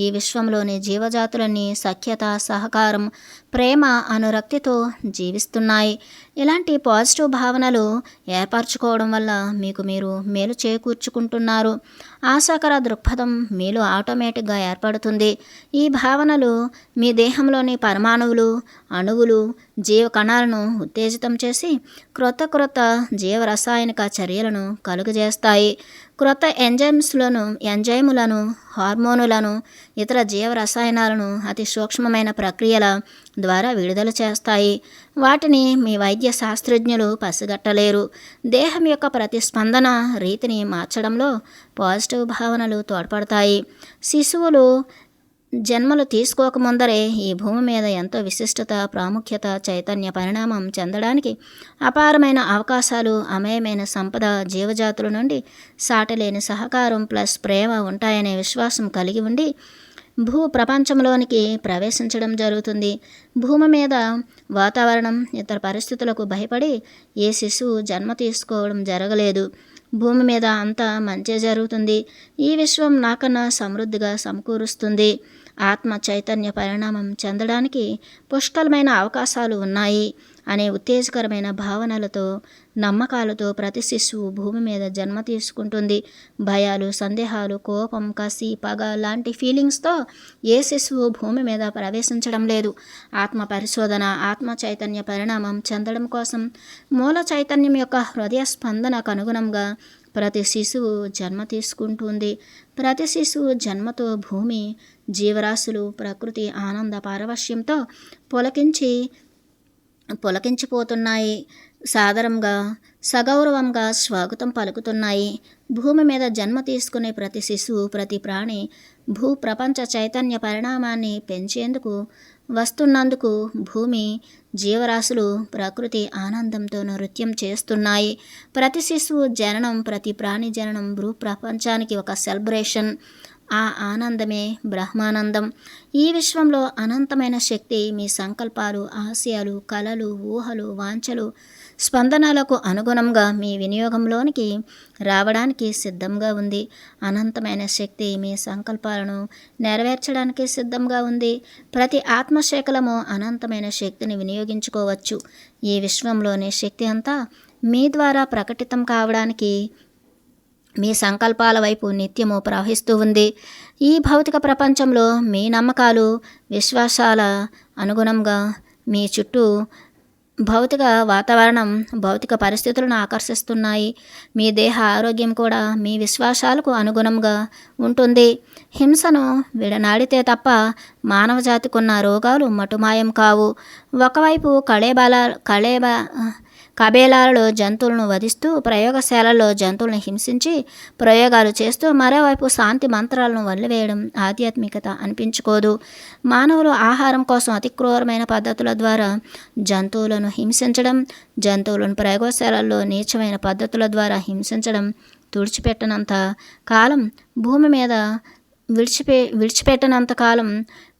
ఈ విశ్వంలోని జీవజాతులన్నీ సఖ్యత, సహకారం, ప్రేమ, అనురక్తితో జీవిస్తున్నాయి. ఇలాంటి పాజిటివ్ భావనలు ఏర్పరచుకోవడం వల్ల మీకు మీరు మేలు చేకూర్చుకుంటున్నారు. ఆశాకర దృక్పథం మీలో ఆటోమేటిక్గా ఏర్పడుతుంది. ఈ భావనలు మీ దేహంలోని పరమాణువులు, అణువులు, జీవకణాలను ఉత్తేజితం చేసి క్రొత్త జీవరసాయనిక చర్యలను కలుగజేస్తాయి. క్రొత్త ఎంజైములను, హార్మోనులను, ఇతర జీవరసాయనాలను అతి సూక్ష్మమైన ప్రక్రియల ద్వారా విడుదల చేస్తాయి. వాటిని మీ వైద్య శాస్త్రజ్ఞులు పసిగట్టలేరు. దేహం యొక్క ప్రతిస్పందన రీతిని మార్చడంలో పాజిటివ్ భావనలు తోడ్పడతాయి. శిశువులు జన్మలు తీసుకోకముందరే ఈ భూమి మీద ఎంతో విశిష్టత, ప్రాముఖ్యత, చైతన్య పరిణామం చెందడానికి అపారమైన అవకాశాలు, అమేయమైన సంపద, జీవజాతుల నుండి సాటిలేని సహకారం ప్లస్ ప్రేమ ఉంటాయనే విశ్వాసం కలిగి ఉండి భూ ప్రపంచంలోనికి ప్రవేశించడం జరుగుతుంది. భూమి మీద వాతావరణం, ఇతర పరిస్థితులకు భయపడి ఏ శిశువు జన్మ తీసుకోవడం జరగలేదు. భూమి మీద అంతా మంచి జరుగుతుంది. ఈ విశ్వం నాకన్నా సమృద్ధిగా సమకూరుస్తుంది. ఆత్మ చైతన్య పరిణామం చెందడానికి పుష్కలమైన అవకాశాలు ఉన్నాయి అనే ఉత్తేజకరమైన భావనలతో, నమ్మకాలతో ప్రతి శిశువు భూమి మీద జన్మ తీసుకుంటుంది. భయాలు, సందేహాలు, కోపం, కసి, పగ లాంటి ఫీలింగ్స్తో ఏ శిశువు భూమి మీద ప్రవేశించడం లేదు. ఆత్మ పరిశోధన, ఆత్మ చైతన్య పరిణామం చెందడం కోసం మూల చైతన్యం యొక్క హృదయ స్పందనకు అనుగుణంగా ప్రతి శిశువు జన్మ తీసుకుంటుంది. ప్రతి శిశువు జన్మతో భూమి, జీవరాశులు, ప్రకృతి ఆనంద పారవశ్యంతో పులకించిపోతున్నాయి. సాదరంగా, సగౌరవంగా స్వాగతం పలుకుతున్నాయి. భూమి మీద జన్మ తీసుకునే ప్రతి శిశువు, ప్రతి ప్రాణి భూ ప్రపంచ చైతన్య పరిణామాన్ని పెంచేందుకు వస్తున్నందుకు భూమి, జీవరాశులు, ప్రకృతి ఆనందంతో నృత్యం చేస్తున్నాయి. ప్రతి శిశువు జననం, ప్రతి ప్రాణి జననం భూ ప్రపంచానికి ఒక సెలబ్రేషన్. ఆ ఆనందమే బ్రహ్మానందం. ఈ విశ్వంలో అనంతమైన శక్తి మీ సంకల్పాలు, ఆశయాలు, కలలు, ఊహలు, వాంఛలు, స్పందనలకు అనుగుణంగా మీ వినియోగంలోనికి రావడానికి సిద్ధంగా ఉంది. అనంతమైన శక్తి మీ సంకల్పాలను నెరవేర్చడానికి సిద్ధంగా ఉంది. ప్రతి ఆత్మశేఖలము అనంతమైన శక్తిని వినియోగించుకోవచ్చు. ఈ విశ్వంలోని శక్తి అంతా మీ ద్వారా ప్రకటితం కావడానికి మీ సంకల్పాల వైపు నిత్యము ప్రవహిస్తూ ఉంది. ఈ భౌతిక ప్రపంచంలో మీ నమ్మకాలు, విశ్వాసాల అనుగుణంగా మీ చుట్టూ భౌతిక వాతావరణం, భౌతిక పరిస్థితులను ఆకర్షిస్తున్నాయి. మీ దేహ ఆరోగ్యం కూడా మీ విశ్వాసాలకు అనుగుణంగా ఉంటుంది. హింసను విడనాడితే తప్ప మానవ జాతికున్న రోగాలు మటుమాయం కావు. ఒకవైపు కబేలాలలో జంతువులను వధిస్తూ, ప్రయోగశాలల్లో జంతువులను హింసించి ప్రయోగాలు చేస్తూ, మరోవైపు శాంతి మంత్రాలను వదిలివేయడం ఆధ్యాత్మికత అనిపించుకోదు. మానవులు ఆహారం కోసం అతి క్రూరమైన పద్ధతుల ద్వారా జంతువులను హింసించడం, జంతువులను ప్రయోగశాలల్లో నీచమైన పద్ధతుల ద్వారా హింసించడం తుడిచిపెట్టనంత కాలం భూమి మీద విడిచిపెట్టనంత కాలం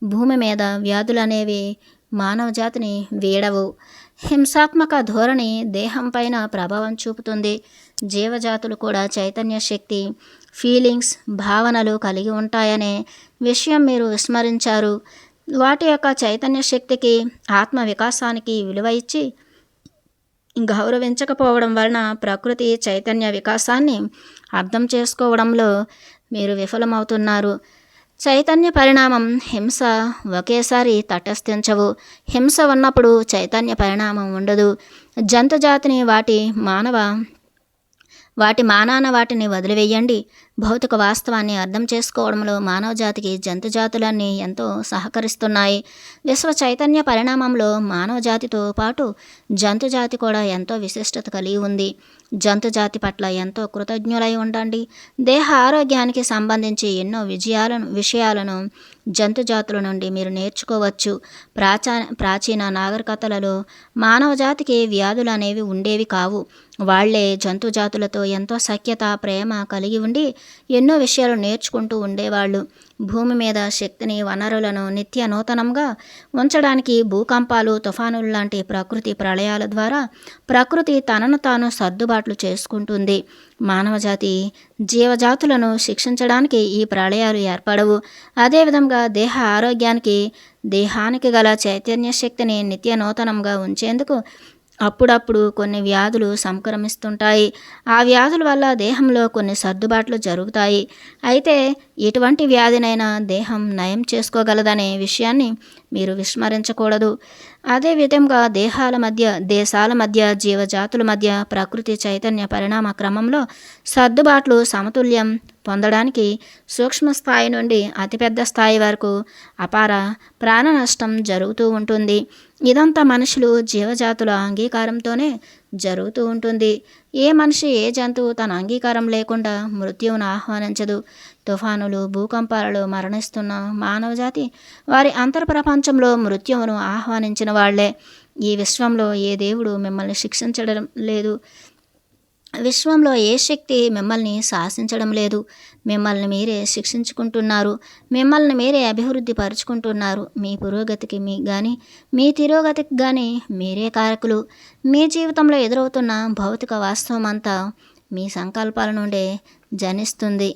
భూమి మీద వ్యాధులు అనేవి మానవ జాతిని వీడవు. హింసాత్మక ధోరణి దేహం పైన ప్రభావం చూపుతుంది. జీవజాతులు కూడా చైతన్య శక్తి, ఫీలింగ్స్, భావనలు కలిగి ఉంటాయనే విషయం మీరు విస్మరించారు. వాటి యొక్క చైతన్య శక్తికి, ఆత్మ వికాసానికి విలువ ఇచ్చి గౌరవించకపోవడం వలన ప్రకృతి చైతన్య వికాసాన్ని అర్థం చేసుకోవడంలో మీరు విఫలమవుతున్నారు. చైతన్య పరిణామం, హింస ఒకేసారి తటస్థించవు. హింస ఉన్నప్పుడు చైతన్య పరిణామం ఉండదు. జంతుజాతిని వాటి మానాన వాటిని వదిలివేయండి. భౌతిక వాస్తవాన్ని అర్థం చేసుకోవడంలో మానవ జాతికి జంతుజాతులన్నీ ఎంతో సహకరిస్తున్నాయి. విశ్వ చైతన్య పరిణామంలో మానవ జాతితో పాటు జంతుజాతి కూడా ఎంతో విశిష్టత కలిగి ఉంది. జంతుజాతి పట్ల ఎంతో కృతజ్ఞులై ఉండండి. దేహ ఆరోగ్యానికి సంబంధించి ఎన్నో విషయాలను జంతుజాతుల నుండి మీరు నేర్చుకోవచ్చు. ప్రాచీన నాగరికతలలో మానవ జాతికి వ్యాధులు అనేవి ఉండేవి కావు. వాళ్లే జంతుజాతులతో ఎంతో సఖ్యత, ప్రేమ కలిగి ఉండి ఎన్నో విషయాలు నేర్చుకుంటూ ఉండేవాళ్ళు. భూమి మీద శక్తిని, వనరులను నిత్య నూతనంగా ఉంచడానికి భూకంపాలు, తుఫానులు లాంటి ప్రకృతి ప్రళయాల ద్వారా ప్రకృతి తనను తాను సర్దుబాట్లు చేసుకుంటుంది. మానవజాతి జీవజాతులను శిక్షించడానికి ఈ ప్రళయాలు ఏర్పడవు. అదేవిధంగా దేహ ఆరోగ్యానికి, దేహానికి గల చైతన్య శక్తిని నిత్య నూతనంగా ఉంచేందుకు అప్పుడప్పుడు కొన్ని వ్యాధులు సంక్రమిస్తుంటాయి. ఆ వ్యాధుల వల్ల దేహంలో కొన్ని సర్దుబాట్లు జరుగుతాయి. అయితే ఎటువంటి వ్యాధినైనా దేహం నయం చేసుకోగలదనే విషయాన్ని మీరు విస్మరించకూడదు. అదేవిధంగా దేశాల మధ్య, జీవజాతుల మధ్య ప్రకృతి చైతన్య పరిణామ క్రమంలో సర్దుబాట్లు, సమతుల్యం పొందడానికి సూక్ష్మ స్థాయి నుండి అతిపెద్ద స్థాయి వరకు అపార ప్రాణ నష్టం జరుగుతూ ఉంటుంది. ఇదంతా మనుషులు, జీవజాతుల అంగీకారంతోనే జరుగుతూ ఉంటుంది. ఏ మనిషి, ఏ జంతువు తన అంగీకారం లేకుండా మృత్యువును ఆహ్వానించదు. తుఫానులు, భూకంపాలలో మరణిస్తున్న మానవజాతి వారి అంతర్ప్రపంచంలో మృత్యువును ఆహ్వానించిన వాళ్లే. ఈ విశ్వంలో ఏ దేవుడు మిమ్మల్ని శిక్షించడం లేదు. విశ్వంలో ఏ శక్తి మిమ్మల్ని శాసించడం లేదు. మిమ్మల్ని మీరే శిక్షించుకుంటున్నారు. మిమ్మల్ని మీరే అభివృద్ధి పరుచుకుంటున్నారు. మీ పురోగతికి మీ తిరోగతికి కానీ మీరే కారకులు. మీ జీవితంలో ఎదురవుతున్న భౌతిక వాస్తవం అంతా మీ సంకల్పాల నుండే జనిస్తుంది.